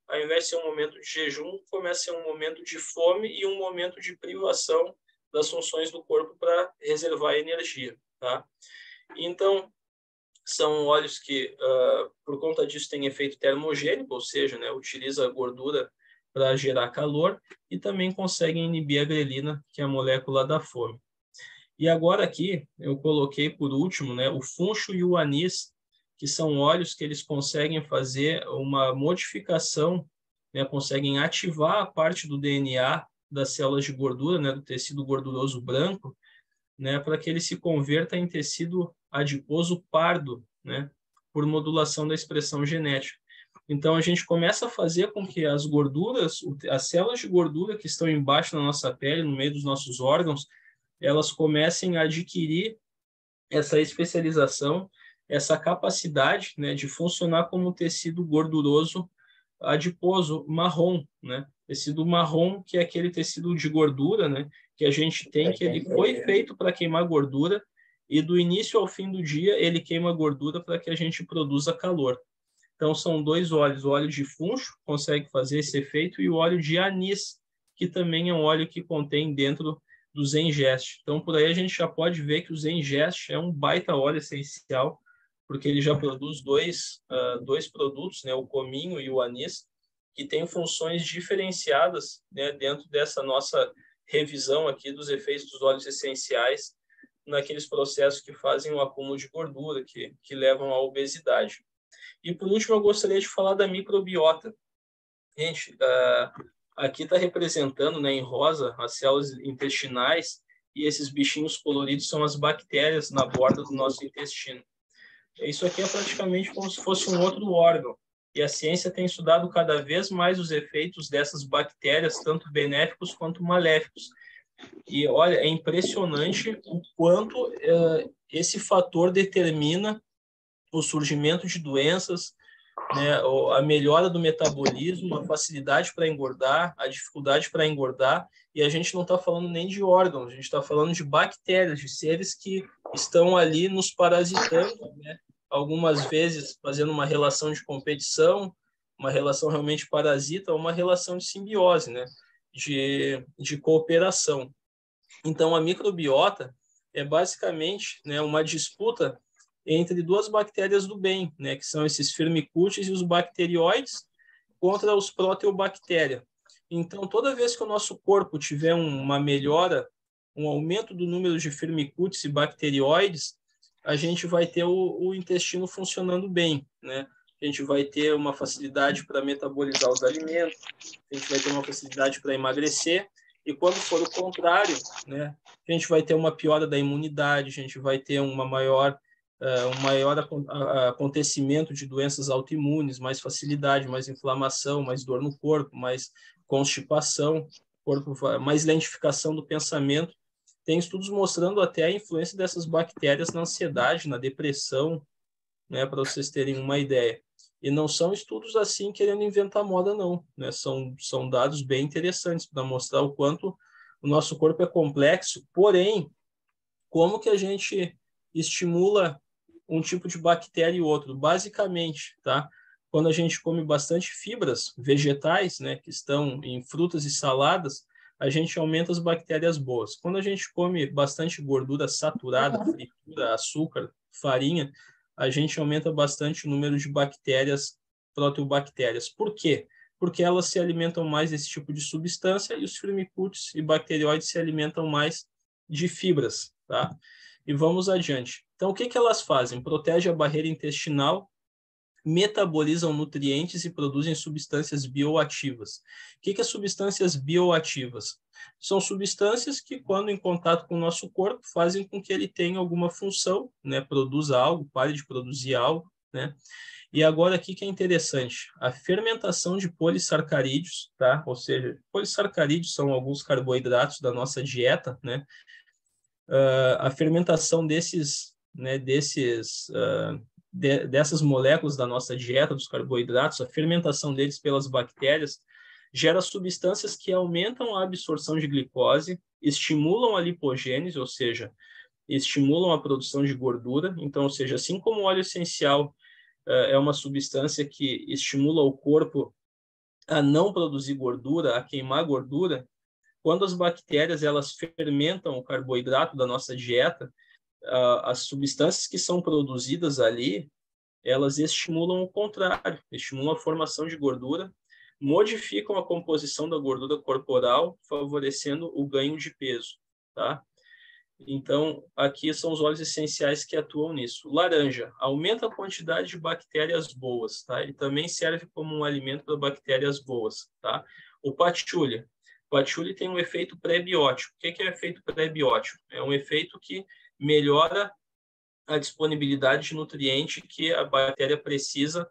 A: ao invés de ser um momento de jejum, começa a ser um momento de fome e um momento de privação das funções do corpo para reservar energia, tá? Então, são óleos que, por conta disso, têm efeito termogênico, ou seja, né, utiliza a gordura para gerar calor e também conseguem inibir a grelina, que é a molécula da fome. E agora aqui eu coloquei por último, né, o funcho e o anis, que são óleos que eles conseguem fazer uma modificação, né, conseguem ativar a parte do DNA das células de gordura, né, do tecido gorduroso branco, né, para que ele se converta em tecido adiposo pardo, né, por modulação da expressão genética. Então, a gente começa a fazer com que as gorduras, as células de gordura que estão embaixo da nossa pele, no meio dos nossos órgãos, elas comecem a adquirir essa especialização, essa capacidade, né, de funcionar como tecido gorduroso adiposo marrom, né? Tecido marrom, que é aquele tecido de gordura, né, que a gente tem, que ele foi feito para queimar gordura e do início ao fim do dia ele queima gordura para que a gente produza calor. Então são dois óleos, o óleo de funcho consegue fazer esse efeito e o óleo de anis, que também é um óleo que contém dentro do Zengest. Então por aí a gente já pode ver que o Zengest é um baita óleo essencial, porque ele já produz dois produtos, né, o cominho e o anis, que têm funções diferenciadas, né, dentro dessa nossa revisão aqui dos efeitos dos óleos essenciais naqueles processos que fazem o acúmulo de gordura, que levam à obesidade. E, por último, eu gostaria de falar da microbiota. Gente, aqui está representando, né, em rosa as células intestinais e esses bichinhos coloridos são as bactérias na borda do nosso intestino. Isso aqui é praticamente como se fosse um outro órgão. E a ciência tem estudado cada vez mais os efeitos dessas bactérias, tanto benéficos quanto maléficos. E, olha, é impressionante o quanto esse fator determina o surgimento de doenças, né, a melhora do metabolismo, a facilidade para engordar, a dificuldade para engordar, e a gente não está falando nem de órgãos, a gente está falando de bactérias, de seres que estão ali nos parasitando, né, algumas vezes fazendo uma relação de competição, uma relação realmente parasita, ou uma relação de simbiose, né, de cooperação. Então, a microbiota é basicamente, né, uma disputa entre duas bactérias do bem, né, que são esses firmicutes e os bacterióides, contra os proteobactéria. Então, toda vez que o nosso corpo tiver uma melhora, um aumento do número de firmicutes e bacterióides, a gente vai ter o intestino funcionando bem, né? A gente vai ter uma facilidade para metabolizar os alimentos, a gente vai ter uma facilidade para emagrecer, e quando for o contrário, né, a gente vai ter uma piora da imunidade, a gente vai ter um maior acontecimento de doenças autoimunes, mais facilidade, mais inflamação, mais dor no corpo, mais constipação, mais lentificação do pensamento. Tem estudos mostrando até a influência dessas bactérias na ansiedade, na depressão, né, para vocês terem uma ideia. E não são estudos assim querendo inventar moda, não, né? São dados bem interessantes para mostrar o quanto o nosso corpo é complexo, porém, como que a gente estimula um tipo de bactéria e outro? Basicamente, tá? Quando a gente come bastante fibras vegetais, né, que estão em frutas e saladas, a gente aumenta as bactérias boas. Quando a gente come bastante gordura saturada, fritura, açúcar, farinha, a gente aumenta bastante o número de bactérias, proteobactérias. Por quê? Porque elas se alimentam mais desse tipo de substância e os firmicutes e bacterióides se alimentam mais de fibras, tá? E vamos adiante. Então, o que elas fazem? Protege a barreira intestinal, metabolizam nutrientes e produzem substâncias bioativas. O que as substâncias bioativas? São substâncias que, quando em contato com o nosso corpo, fazem com que ele tenha alguma função, né? Produza algo, pare de produzir algo, né? E agora aqui que é interessante, a fermentação de polissacarídeos, tá? Ou seja, polissacarídeos são alguns carboidratos da nossa dieta, né? A fermentação desses, né, dessas moléculas da nossa dieta, dos carboidratos, a fermentação deles pelas bactérias, gera substâncias que aumentam a absorção de glicose, estimulam a lipogênese, ou seja, estimulam a produção de gordura. Então, ou seja, assim como o óleo essencial é uma substância que estimula o corpo a não produzir gordura, a queimar gordura, quando as bactérias elas fermentam o carboidrato da nossa dieta, as substâncias que são produzidas ali, elas estimulam o contrário, estimulam a formação de gordura, modificam a composição da gordura corporal, favorecendo o ganho de peso, tá? Então, aqui são os óleos essenciais que atuam nisso. Laranja, aumenta a quantidade de bactérias boas, tá? Ele também serve como um alimento para bactérias boas, tá? O patchouli. O patchouli tem um efeito pré-biótico. O que é o efeito pré-biótico? É um efeito que melhora a disponibilidade de nutriente que a bactéria precisa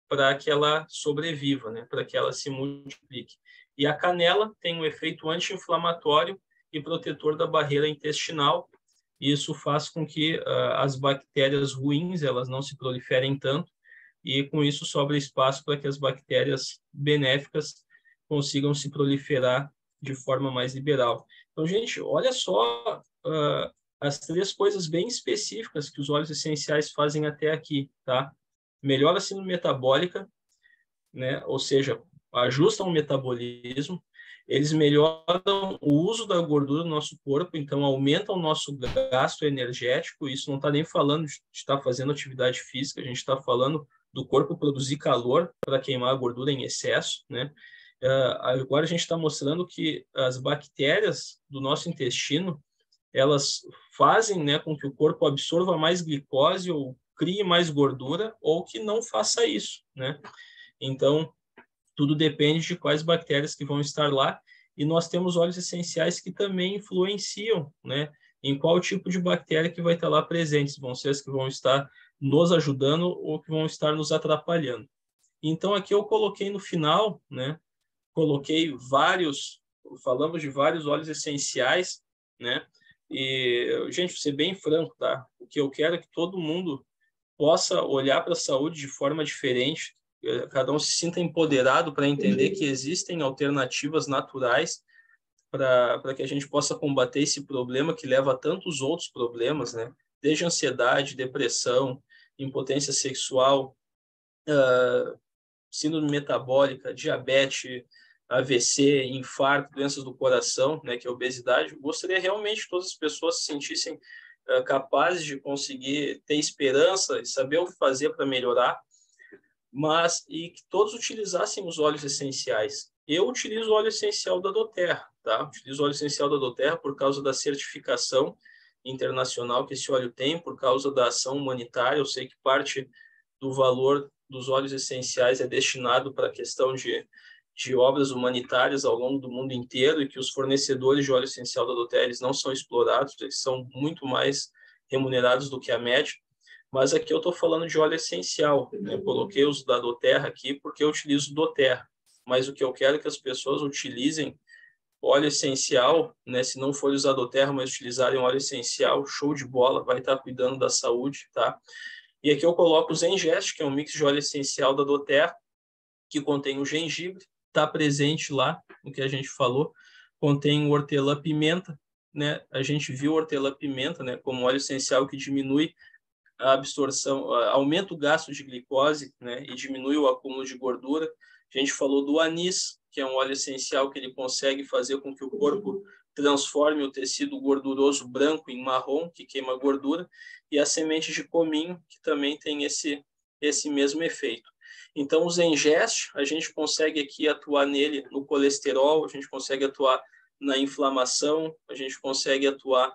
A: para que ela sobreviva, né? Para que ela se multiplique. E a canela tem um efeito anti-inflamatório e protetor da barreira intestinal. Isso faz com que as bactérias ruins elas não se proliferem tanto e com isso sobra espaço para que as bactérias benéficas consigam se proliferar de forma mais liberal. Então, gente, olha só as três coisas bem específicas que os óleos essenciais fazem até aqui, tá? Melhora a síndrome metabólica, né? Ou seja, ajustam o metabolismo, eles melhoram o uso da gordura no nosso corpo, então aumentam o nosso gasto energético. Isso não está nem falando de estar fazendo atividade física, a gente está falando do corpo produzir calor para queimar a gordura em excesso, né? Agora a gente está mostrando que as bactérias do nosso intestino elas fazem, né, com que o corpo absorva mais glicose ou crie mais gordura ou que não faça isso, né? Então, tudo depende de quais bactérias que vão estar lá e nós temos óleos essenciais que também influenciam, né, em qual tipo de bactéria que vai estar lá presentes, vão ser as que vão estar nos ajudando ou que vão estar nos atrapalhando. Então, aqui eu coloquei no final, né, coloquei falamos de vários óleos essenciais, né, e, gente, vou ser bem franco, tá? O que eu quero é que todo mundo possa olhar para a saúde de forma diferente, cada um se sinta empoderado para entender que existem alternativas naturais para que a gente possa combater esse problema que leva a tantos outros problemas, né? Desde ansiedade, depressão, impotência sexual, síndrome metabólica, diabetes, AVC, infarto, doenças do coração, né, que é a obesidade. Gostaria realmente que todas as pessoas se sentissem capazes de conseguir ter esperança e saber o que fazer para melhorar, mas e que todos utilizassem os óleos essenciais. Eu utilizo o óleo essencial da doTERRA, tá? Utilizo o óleo essencial da doTERRA por causa da certificação internacional que esse óleo tem, por causa da ação humanitária. Eu sei que parte do valor dos óleos essenciais é destinado para a questão de obras humanitárias ao longo do mundo inteiro e que os fornecedores de óleo essencial da doTERRA eles não são explorados, eles são muito mais remunerados do que a média. Mas aqui eu estou falando de óleo essencial, né? Eu coloquei os da doTERRA aqui porque eu utilizo doTERRA, mas o que eu quero é que as pessoas utilizem óleo essencial, né? Se não for usar doTERRA, mas utilizarem óleo essencial, show de bola, vai estar cuidando da saúde, tá? E aqui eu coloco o Zengest, que é um mix de óleo essencial da doTERRA, que contém o gengibre, está presente lá no que a gente falou, contém o hortelã-pimenta, né? A gente viu o hortelã-pimenta, né, como óleo essencial que diminui a absorção, aumenta o gasto de glicose, né, e diminui o acúmulo de gordura. A gente falou do anis, que é um óleo essencial que ele consegue fazer com que o corpo transforme o tecido gorduroso branco em marrom, que queima gordura, e a semente de cominho, que também tem esse mesmo efeito. Então, o Zengest, a gente consegue aqui atuar nele no colesterol, a gente consegue atuar na inflamação, a gente consegue atuar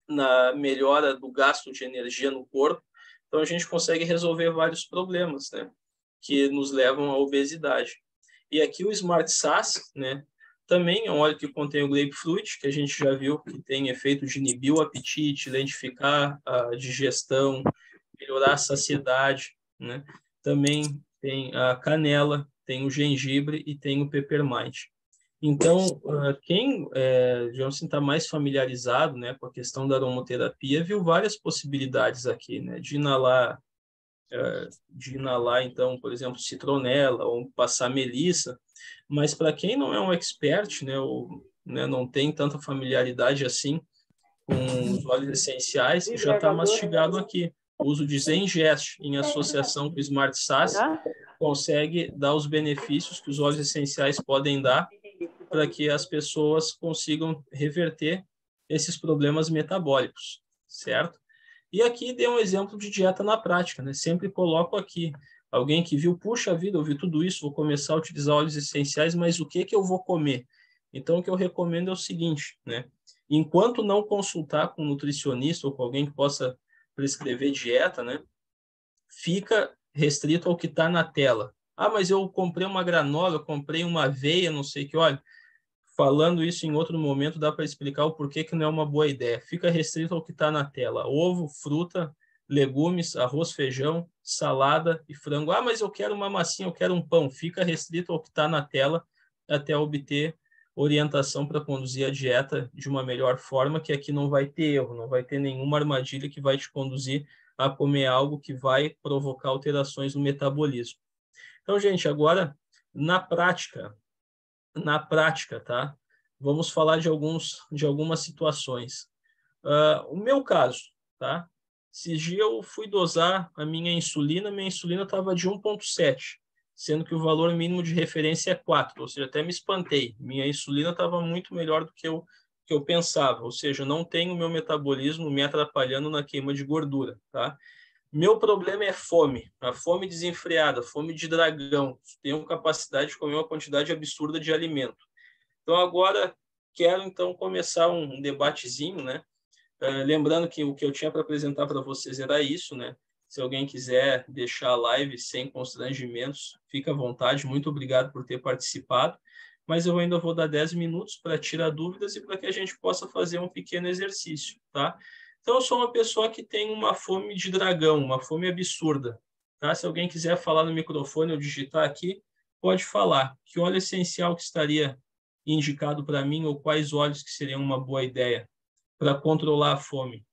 A: na melhora do gasto de energia no corpo. Então, a gente consegue resolver vários problemas, né, que nos levam à obesidade. E aqui o Smart Sass, né, também é um óleo que contém o grapefruit, que a gente já viu que tem efeito de inibir o apetite, lentificar a digestão, melhorar a saciedade. né? Também tem a canela, tem o gengibre e tem o peppermint. Então, quem, digamos assim, está mais familiarizado, né, com a questão da aromaterapia, viu várias possibilidades aqui, né, de inalar, então, por exemplo, citronela ou passar melissa, mas para quem não é um expert, né, ou, né, não tem tanta familiaridade assim com os óleos essenciais, já está mastigado aqui. O uso de Zengest em associação com o Smart Sass consegue dar os benefícios que os óleos essenciais podem dar para que as pessoas consigam reverter esses problemas metabólicos, certo? E aqui dei um exemplo de dieta na prática, né? Sempre coloco aqui alguém que viu, puxa vida, eu vi tudo isso, vou começar a utilizar óleos essenciais, mas o que que eu vou comer? Então, o que eu recomendo é o seguinte, né? Enquanto não consultar com um nutricionista ou com alguém que possa prescrever dieta, né? Fica restrito ao que está na tela. Ah, mas eu comprei uma granola, eu comprei uma aveia, não sei o que. Olha, falando isso em outro momento, dá para explicar o porquê que não é uma boa ideia. Fica restrito ao que está na tela: ovo, fruta, legumes, arroz, feijão, salada e frango. Ah, mas eu quero uma massinha, eu quero um pão. Fica restrito ao que está na tela até obter orientação para conduzir a dieta de uma melhor forma, que aqui não vai ter erro, não vai ter nenhuma armadilha que vai te conduzir a comer algo que vai provocar alterações no metabolismo. Então, gente, agora, na prática, tá? Vamos falar de algumas situações. O meu caso, tá? Esses dias eu fui dosar a minha insulina estava de 1,7, sendo que o valor mínimo de referência é 4, ou seja, até me espantei. Minha insulina estava muito melhor do que eu pensava, ou seja, não tenho o meu metabolismo me atrapalhando na queima de gordura, tá? Meu problema é fome, a fome desenfreada, fome de dragão. Tenho capacidade de comer uma quantidade absurda de alimento. Então, agora quero então começar um debatezinho, né? Lembrando que o que eu tinha para apresentar para vocês era isso, né? Se alguém quiser deixar a live sem constrangimentos, fica à vontade. Muito obrigado por ter participado. Mas eu ainda vou dar 10 minutos para tirar dúvidas e para que a gente possa fazer um pequeno exercício, tá? Então, eu sou uma pessoa que tem uma fome de dragão, uma fome absurda, tá? Se alguém quiser falar no microfone ou digitar aqui, pode falar. Que óleo essencial que estaria indicado para mim ou quais óleos que seriam uma boa ideia para controlar a fome?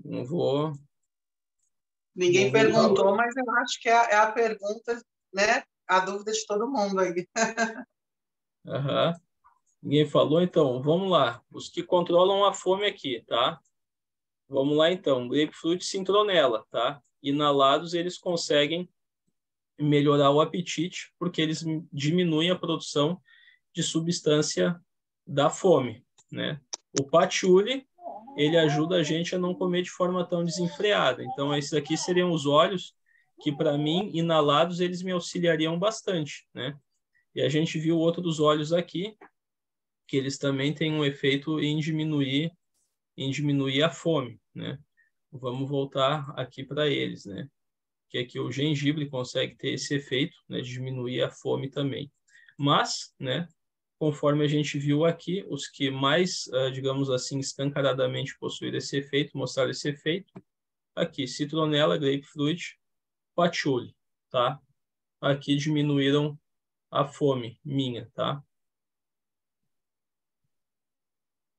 A: Não vou,
B: Ninguém
A: não vou
B: perguntou, mas eu acho que é a pergunta, né? A dúvida de todo mundo aí.
A: Uhum. Ninguém falou, então vamos lá. Os que controlam a fome aqui, tá? Vamos lá então. Grapefruit e citronela, tá? Inalados eles conseguem melhorar o apetite porque eles diminuem a produção de substância da fome, né? O patchouli ele ajuda a gente a não comer de forma tão desenfreada. Então esses aqui seriam os óleos que para mim inalados eles me auxiliariam bastante, né? E a gente viu outros óleos aqui que eles também têm um efeito em diminuir a fome, né? Vamos voltar aqui para eles, né? Que aqui o gengibre consegue ter esse efeito, né, de diminuir a fome também. Mas, né, conforme a gente viu aqui, os que mais, digamos assim, escancaradamente possuíram esse efeito, mostraram esse efeito, aqui, citronela, grapefruit, patchouli, tá? Aqui diminuíram a fome minha, tá?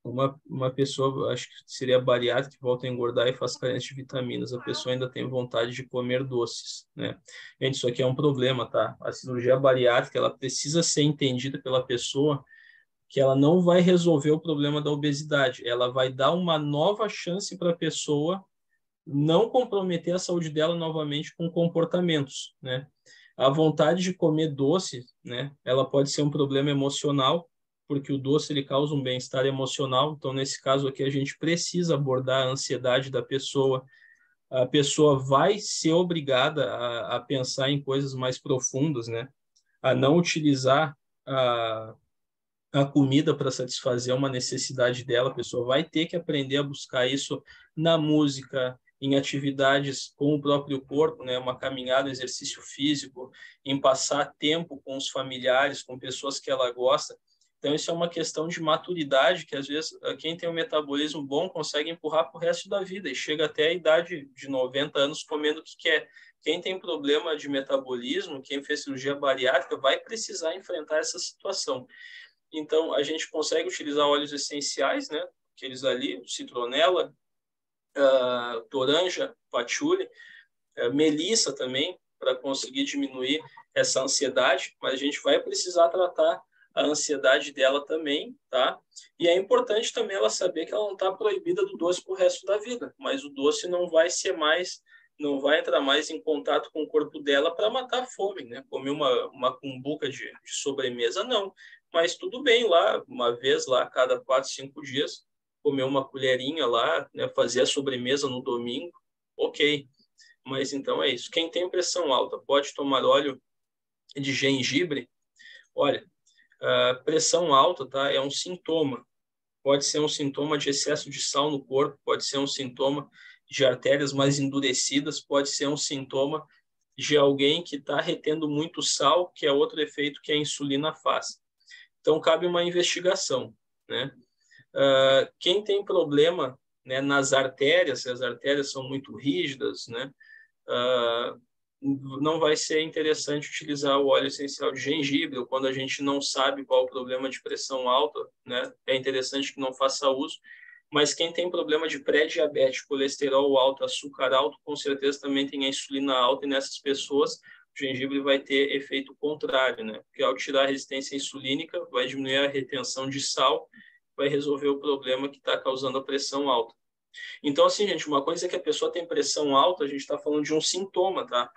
A: Uma pessoa, acho que seria bariátrica, que volta a engordar e faz carência de vitaminas. A pessoa ainda tem vontade de comer doces, né? Gente, isso aqui é um problema, tá? A cirurgia bariátrica, ela precisa ser entendida pela pessoa que ela não vai resolver o problema da obesidade. Ela vai dar uma nova chance para a pessoa não comprometer a saúde dela novamente com comportamentos, né? A vontade de comer doce, né? Ela pode ser um problema emocional, porque o doce ele causa um bem-estar emocional. Então, nesse caso aqui, a gente precisa abordar a ansiedade da pessoa. A pessoa vai ser obrigada a pensar em coisas mais profundas, né? A não utilizar a comida para satisfazer uma necessidade dela. A pessoa vai ter que aprender a buscar isso na música, em atividades com o próprio corpo, né? Uma caminhada, exercício físico, em passar tempo com os familiares, com pessoas que ela gosta. Então, isso é uma questão de maturidade que, às vezes, quem tem um metabolismo bom consegue empurrar para o resto da vida e chega até a idade de 90 anos comendo o que quer. Quem tem problema de metabolismo, quem fez cirurgia bariátrica, vai precisar enfrentar essa situação. Então, a gente consegue utilizar óleos essenciais, né? Aqueles ali, citronela, toranja, patchouli, melissa também, para conseguir diminuir essa ansiedade, mas a gente vai precisar tratar a ansiedade dela também, tá? E é importante também ela saber que ela não está proibida do doce pro resto da vida, mas o doce não vai ser mais, não vai entrar mais em contato com o corpo dela para matar a fome, né? Comer uma cumbuca de sobremesa, não. Mas tudo bem lá, uma vez lá, a cada 4, 5 dias, comer uma colherinha lá, né? Fazer a sobremesa no domingo, ok. Mas então é isso. Quem tem pressão alta pode tomar óleo de gengibre. Olha, pressão alta, tá? É um sintoma. Pode ser um sintoma de excesso de sal no corpo, pode ser um sintoma de artérias mais endurecidas, pode ser um sintoma de alguém que está retendo muito sal, que é outro efeito que a insulina faz. Então, cabe uma investigação, né? Quem tem problema, né, nas artérias, se as artérias são muito rígidas, né? Não vai ser interessante utilizar o óleo essencial de gengibre, ou quando a gente não sabe qual é o problema de pressão alta, né? É interessante que não faça uso. Mas quem tem problema de pré-diabetes, colesterol alto, açúcar alto, com certeza também tem a insulina alta, e nessas pessoas o gengibre vai ter efeito contrário, né? Porque ao tirar a resistência insulínica, vai diminuir a retenção de sal, vai resolver o problema que está causando a pressão alta. Então, assim, gente, uma coisa é que a pessoa tem pressão alta, a gente está falando de um sintoma, tá?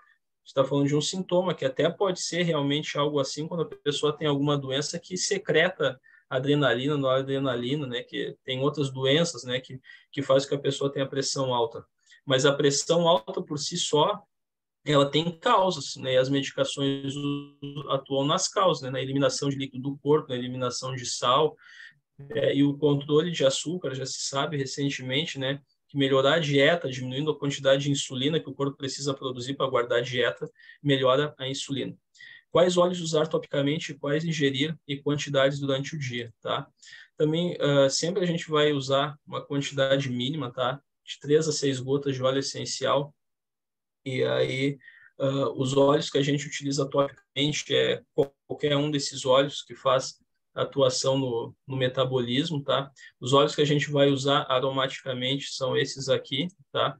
A: Está falando de um sintoma que até pode ser realmente algo assim quando a pessoa tem alguma doença que secreta adrenalina, noradrenalina, né? Que tem outras doenças, né? Que faz com que a pessoa tenha pressão alta. Mas a pressão alta por si só, ela tem causas, né? E as medicações atuam nas causas, né? Na eliminação de líquido do corpo, na eliminação de sal, e o controle de açúcar, já se sabe recentemente, né, que melhorar a dieta, diminuindo a quantidade de insulina que o corpo precisa produzir para guardar a dieta, melhora a insulina. Quais óleos usar topicamente, quais ingerir e quantidades durante o dia, tá? Também, sempre a gente vai usar uma quantidade mínima, tá? De 3 a 6 gotas de óleo essencial. E aí, os óleos que a gente utiliza topicamente é qualquer um desses óleos que faz atuação no metabolismo, tá? Os óleos que a gente vai usar aromaticamente são esses aqui, tá?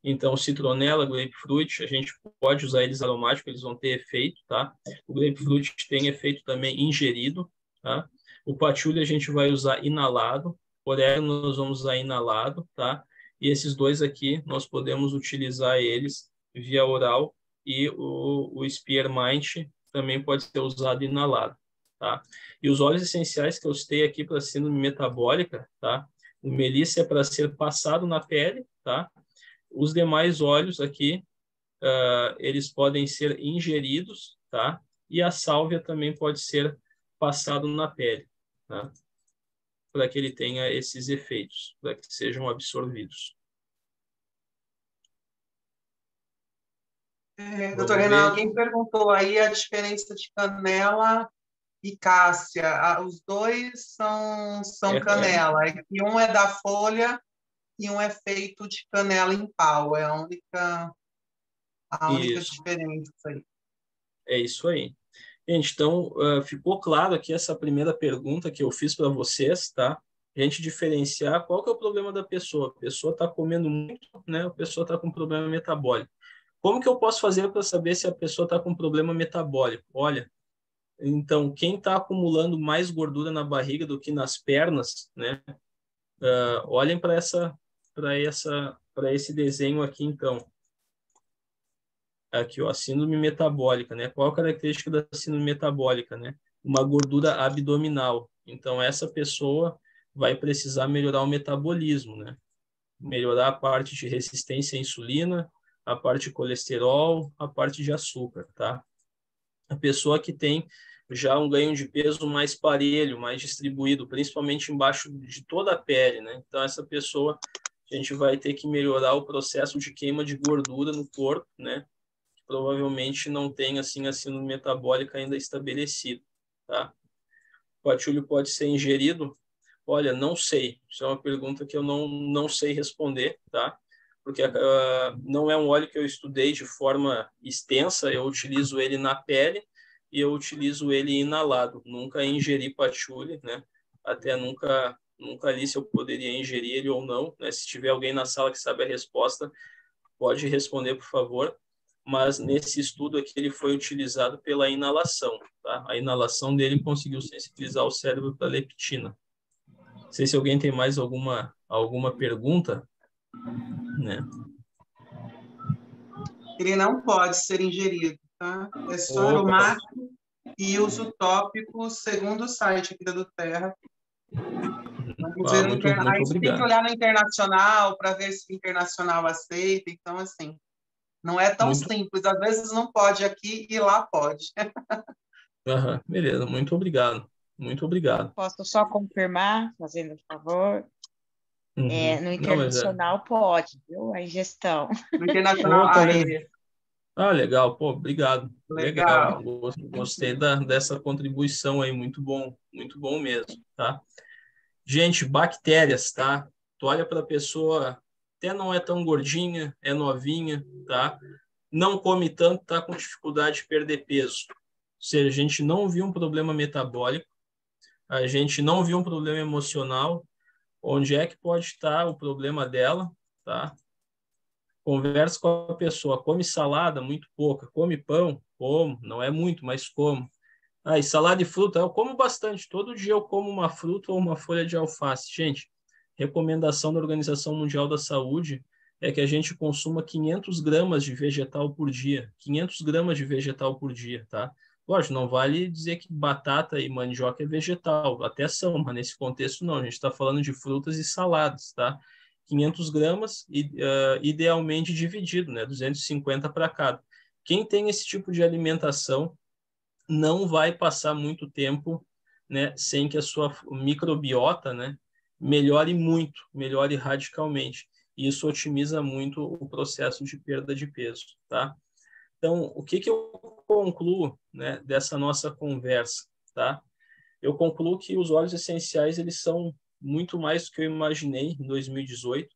A: Então, citronela, grapefruit, a gente pode usar eles aromáticos, eles vão ter efeito, tá? O grapefruit tem efeito também ingerido, tá? O patchouli a gente vai usar inalado, orégano nós vamos usar inalado, tá? E esses dois aqui, nós podemos utilizar eles via oral, e o spearmint também pode ser usado inalado, tá? E os óleos essenciais que eu citei aqui para síndrome metabólica, tá? O melissa é para ser passado na pele, tá? Os demais óleos aqui, eles podem ser ingeridos, tá? E a sálvia também pode ser passado na pele, tá? Para que ele tenha esses efeitos, para que sejam absorvidos.
B: Doutor
A: Vamos
B: Renan,
A: ver.
B: alguém perguntou aí a diferença de canela e cássia. Os dois são canela. É que um é da folha e um é feito de canela em pau. É a única
A: Isso,
B: diferença aí.
A: é isso aí. Gente, então, ficou claro aqui essa primeira pergunta que eu fiz para vocês, tá? A gente diferenciar qual que é o problema da pessoa. A pessoa está comendo muito, né? A pessoa está com problema metabólico. Como que eu posso fazer para saber se a pessoa está com problema metabólico? Olha, então, quem está acumulando mais gordura na barriga do que nas pernas, né? Olhem para esse desenho aqui, então. Aqui, ó, síndrome metabólica, né? Qual a característica da síndrome metabólica, né? Uma gordura abdominal. Então, essa pessoa vai precisar melhorar o metabolismo, né? Melhorar a parte de resistência à insulina, a parte de colesterol, a parte de açúcar, tá? A pessoa que tem já um ganho de peso mais parelho, mais distribuído, principalmente embaixo de toda a pele, né? Então, essa pessoa a gente vai ter que melhorar o processo de queima de gordura no corpo, né? Que provavelmente não tem, assim, a síndrome metabólica ainda estabelecida, tá? O patchouli pode ser ingerido? Olha, não sei. Isso é uma pergunta que eu não sei responder, tá? Porque não é um óleo que eu estudei de forma extensa, eu utilizo ele na pele e eu utilizo ele inalado. Nunca ingeri patchouli, né? Até nunca li se eu poderia ingerir ele ou não, né? Se tiver alguém na sala que sabe a resposta, pode responder, por favor. Mas nesse estudo aqui ele foi utilizado pela inalação, tá? A inalação dele conseguiu sensibilizar o cérebro para leptina. Não sei se alguém tem mais alguma pergunta, né?
B: Ele não pode ser ingerido, tá? É só
A: Opa,
B: aromático e uso tópico, segundo o site aqui da do Terra. Vamos ver
A: muito
B: Aí você tem que
A: obrigado.
B: olhar no internacional para ver se o internacional aceita. Então, assim, não é tão
A: Muito,
B: simples. Às vezes não pode aqui e lá pode.
A: beleza, muito obrigado. Muito obrigado.
C: Posso só confirmar, fazendo um favor?
A: Uhum.
C: No
A: Não, mas
C: internacional pode, viu? A ingestão.
B: No internacional,
A: Opa,
B: ele.
A: legal, pô, obrigado. Legal.
B: Legal.
A: Gostei dessa contribuição aí, muito bom mesmo, tá? Gente, bactérias, tá? Tu olha para a pessoa, até não é tão gordinha, é novinha, tá? Não come tanto, tá com dificuldade de perder peso. Ou seja, a gente não viu um problema metabólico, a gente não viu um problema emocional. Onde é que pode estar o problema dela, tá? Conversa com a pessoa, come salada, muito pouca, come pão, como, não é muito, mas como. E salada e fruta, eu como bastante, todo dia eu como uma fruta ou uma folha de alface. Gente, recomendação da Organização Mundial da Saúde é que a gente consuma 500 gramas de vegetal por dia, 500 gramas de vegetal por dia, tá? Lógico, não vale dizer que batata e mandioca é vegetal, até são, mas nesse contexto não, a gente está falando de frutas e saladas, tá? 500 gramas, idealmente dividido, né? 250 para cada. Quem tem esse tipo de alimentação não vai passar muito tempo, né, sem que a sua microbiota, né, melhore radicalmente. Isso otimiza muito o processo de perda de peso, tá? Então, o que eu concluo, né, dessa nossa conversa, tá? Eu concluo que os óleos essenciais, eles são muito mais do que eu imaginei em 2018.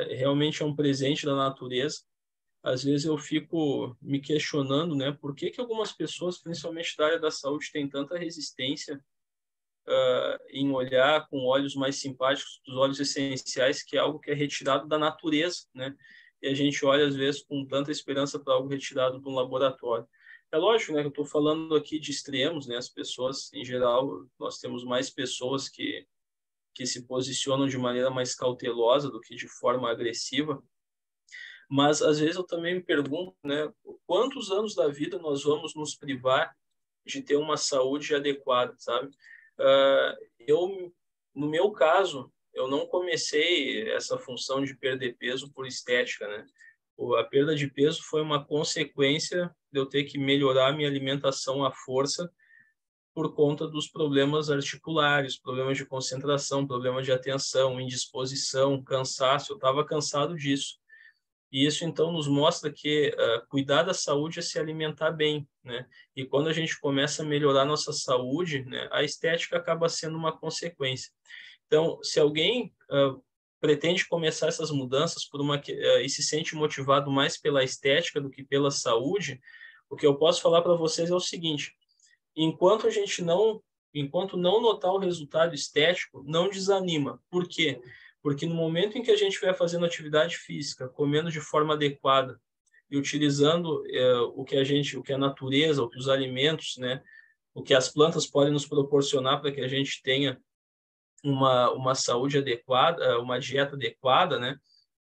A: Realmente é um presente da natureza. Às vezes eu fico me questionando, né, por que algumas pessoas, principalmente da área da saúde, têm tanta resistência em olhar com olhos mais simpáticos dos óleos essenciais, que é algo que é retirado da natureza, né? E a gente olha, às vezes, com tanta esperança para algo retirado de um laboratório. É lógico, né, que eu estou falando aqui de extremos, né? As pessoas, em geral, nós temos mais pessoas que se posicionam de maneira mais cautelosa do que de forma agressiva. Mas, às vezes, eu também me pergunto, né, quantos anos da vida nós vamos nos privar de ter uma saúde adequada, sabe? No meu caso, eu não comecei essa função de perder peso por estética, né? A perda de peso foi uma consequência de eu ter que melhorar minha alimentação à força por conta dos problemas articulares, problemas de concentração, problemas de atenção, indisposição, cansaço. Eu estava cansado disso. E isso, então, nos mostra que cuidar da saúde é se alimentar bem, né? E quando a gente começa a melhorar nossa saúde, né, a estética acaba sendo uma consequência. Então, se alguém pretende começar essas mudanças e se sente motivado mais pela estética do que pela saúde, o que eu posso falar para vocês é o seguinte: enquanto não notar o resultado estético, não desanima. Por quê? Porque no momento em que a gente vai fazendo atividade física, comendo de forma adequada e utilizando o que a natureza, o que os alimentos, né, o que as plantas podem nos proporcionar para que a gente tenha uma saúde adequada, uma dieta adequada, né?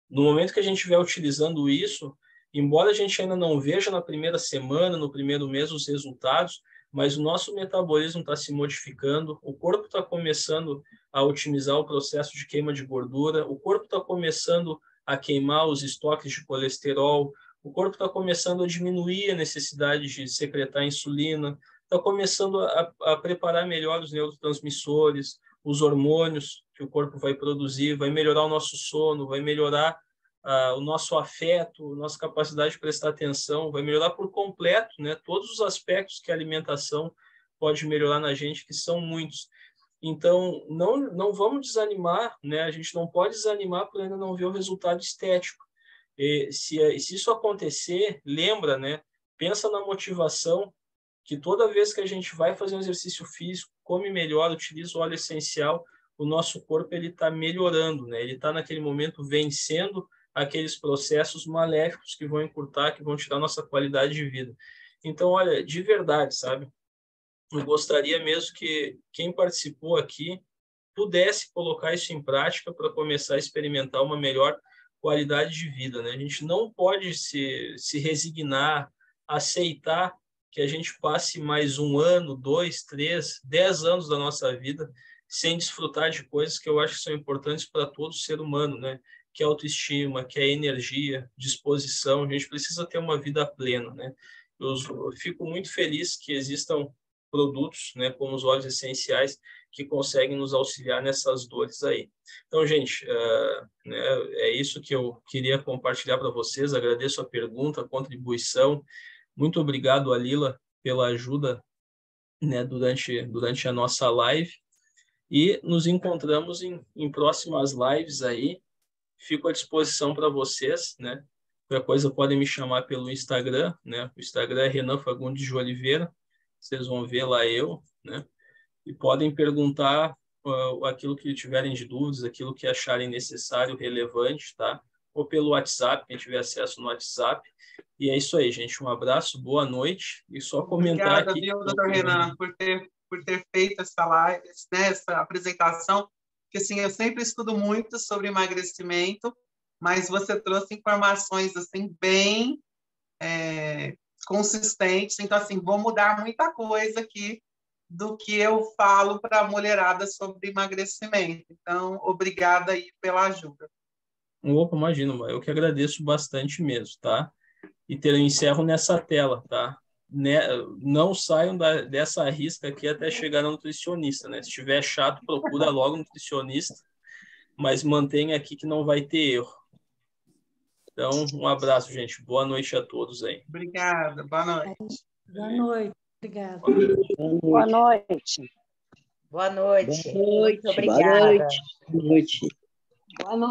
A: No momento que a gente estiver utilizando isso, embora a gente ainda não veja na primeira semana, no primeiro mês os resultados, mas o nosso metabolismo está se modificando, o corpo está começando a otimizar o processo de queima de gordura, o corpo está começando a queimar os estoques de colesterol, o corpo está começando a diminuir a necessidade de secretar insulina, está começando a preparar melhor os neurotransmissores, os hormônios, que o corpo vai produzir, vai melhorar o nosso sono, vai melhorar o nosso afeto, nossa capacidade de prestar atenção, vai melhorar por completo, né? Todos os aspectos que a alimentação pode melhorar na gente, que são muitos. Então, não vamos desanimar, né? A gente não pode desanimar por ainda não ver o resultado estético. E se isso acontecer, lembra, né? Pensa na motivação, que toda vez que a gente vai fazer um exercício físico, come melhor, utiliza o óleo essencial, o nosso corpo ele está melhorando, né? Ele está naquele momento vencendo aqueles processos maléficos que vão encurtar, que vão tirar nossa qualidade de vida. Então, olha, de verdade, sabe? Eu gostaria mesmo que quem participou aqui pudesse colocar isso em prática para começar a experimentar uma melhor qualidade de vida, né? A gente não pode se resignar, aceitar que a gente passe mais 1 ano, 2, 3, 10 anos da nossa vida sem desfrutar de coisas que eu acho que são importantes para todo ser humano, né? Que é autoestima, que é energia, disposição. A gente precisa ter uma vida plena, né? Eu fico muito feliz que existam produtos, né, como os óleos essenciais, que conseguem nos auxiliar nessas dores aí. Então, gente, né, é isso que eu queria compartilhar para vocês. Agradeço a pergunta, a contribuição. Muito obrigado, Alila, pela ajuda, né, durante a nossa live. E nos encontramos em próximas lives aí. Fico à disposição para vocês, né? Qualquer coisa podem me chamar pelo Instagram, né? O Instagram é Renan Fagundes de Oliveira. Vocês vão ver lá eu, né? E podem perguntar aquilo que tiverem de dúvidas, aquilo que acharem necessário, relevante, tá? Ou pelo WhatsApp, quem tiver acesso no WhatsApp. E é isso aí, gente. Um abraço, boa noite. E só comentar
B: Obrigada,
A: aqui...
B: viu, doutor Renan, por ter feito essa live, né, essa apresentação, porque assim, eu sempre estudo muito sobre emagrecimento, mas você trouxe informações assim bem consistentes, então assim, vou mudar muita coisa aqui do que eu falo para a mulherada sobre emagrecimento. Então, obrigada aí pela ajuda.
A: Opa, imagina, eu que agradeço bastante mesmo, tá? E eu encerro nessa tela, tá? Né? Não saiam dessa risca aqui até chegar no nutricionista, né? Se estiver chato, procura logo um nutricionista, mas mantenha aqui que não vai ter erro. Então, um abraço, gente. Boa noite a todos aí.
B: Obrigada, boa noite.
D: Boa noite, obrigada.
C: Boa noite. Boa noite. Muito obrigada.
E: Boa noite.
C: Boa noite.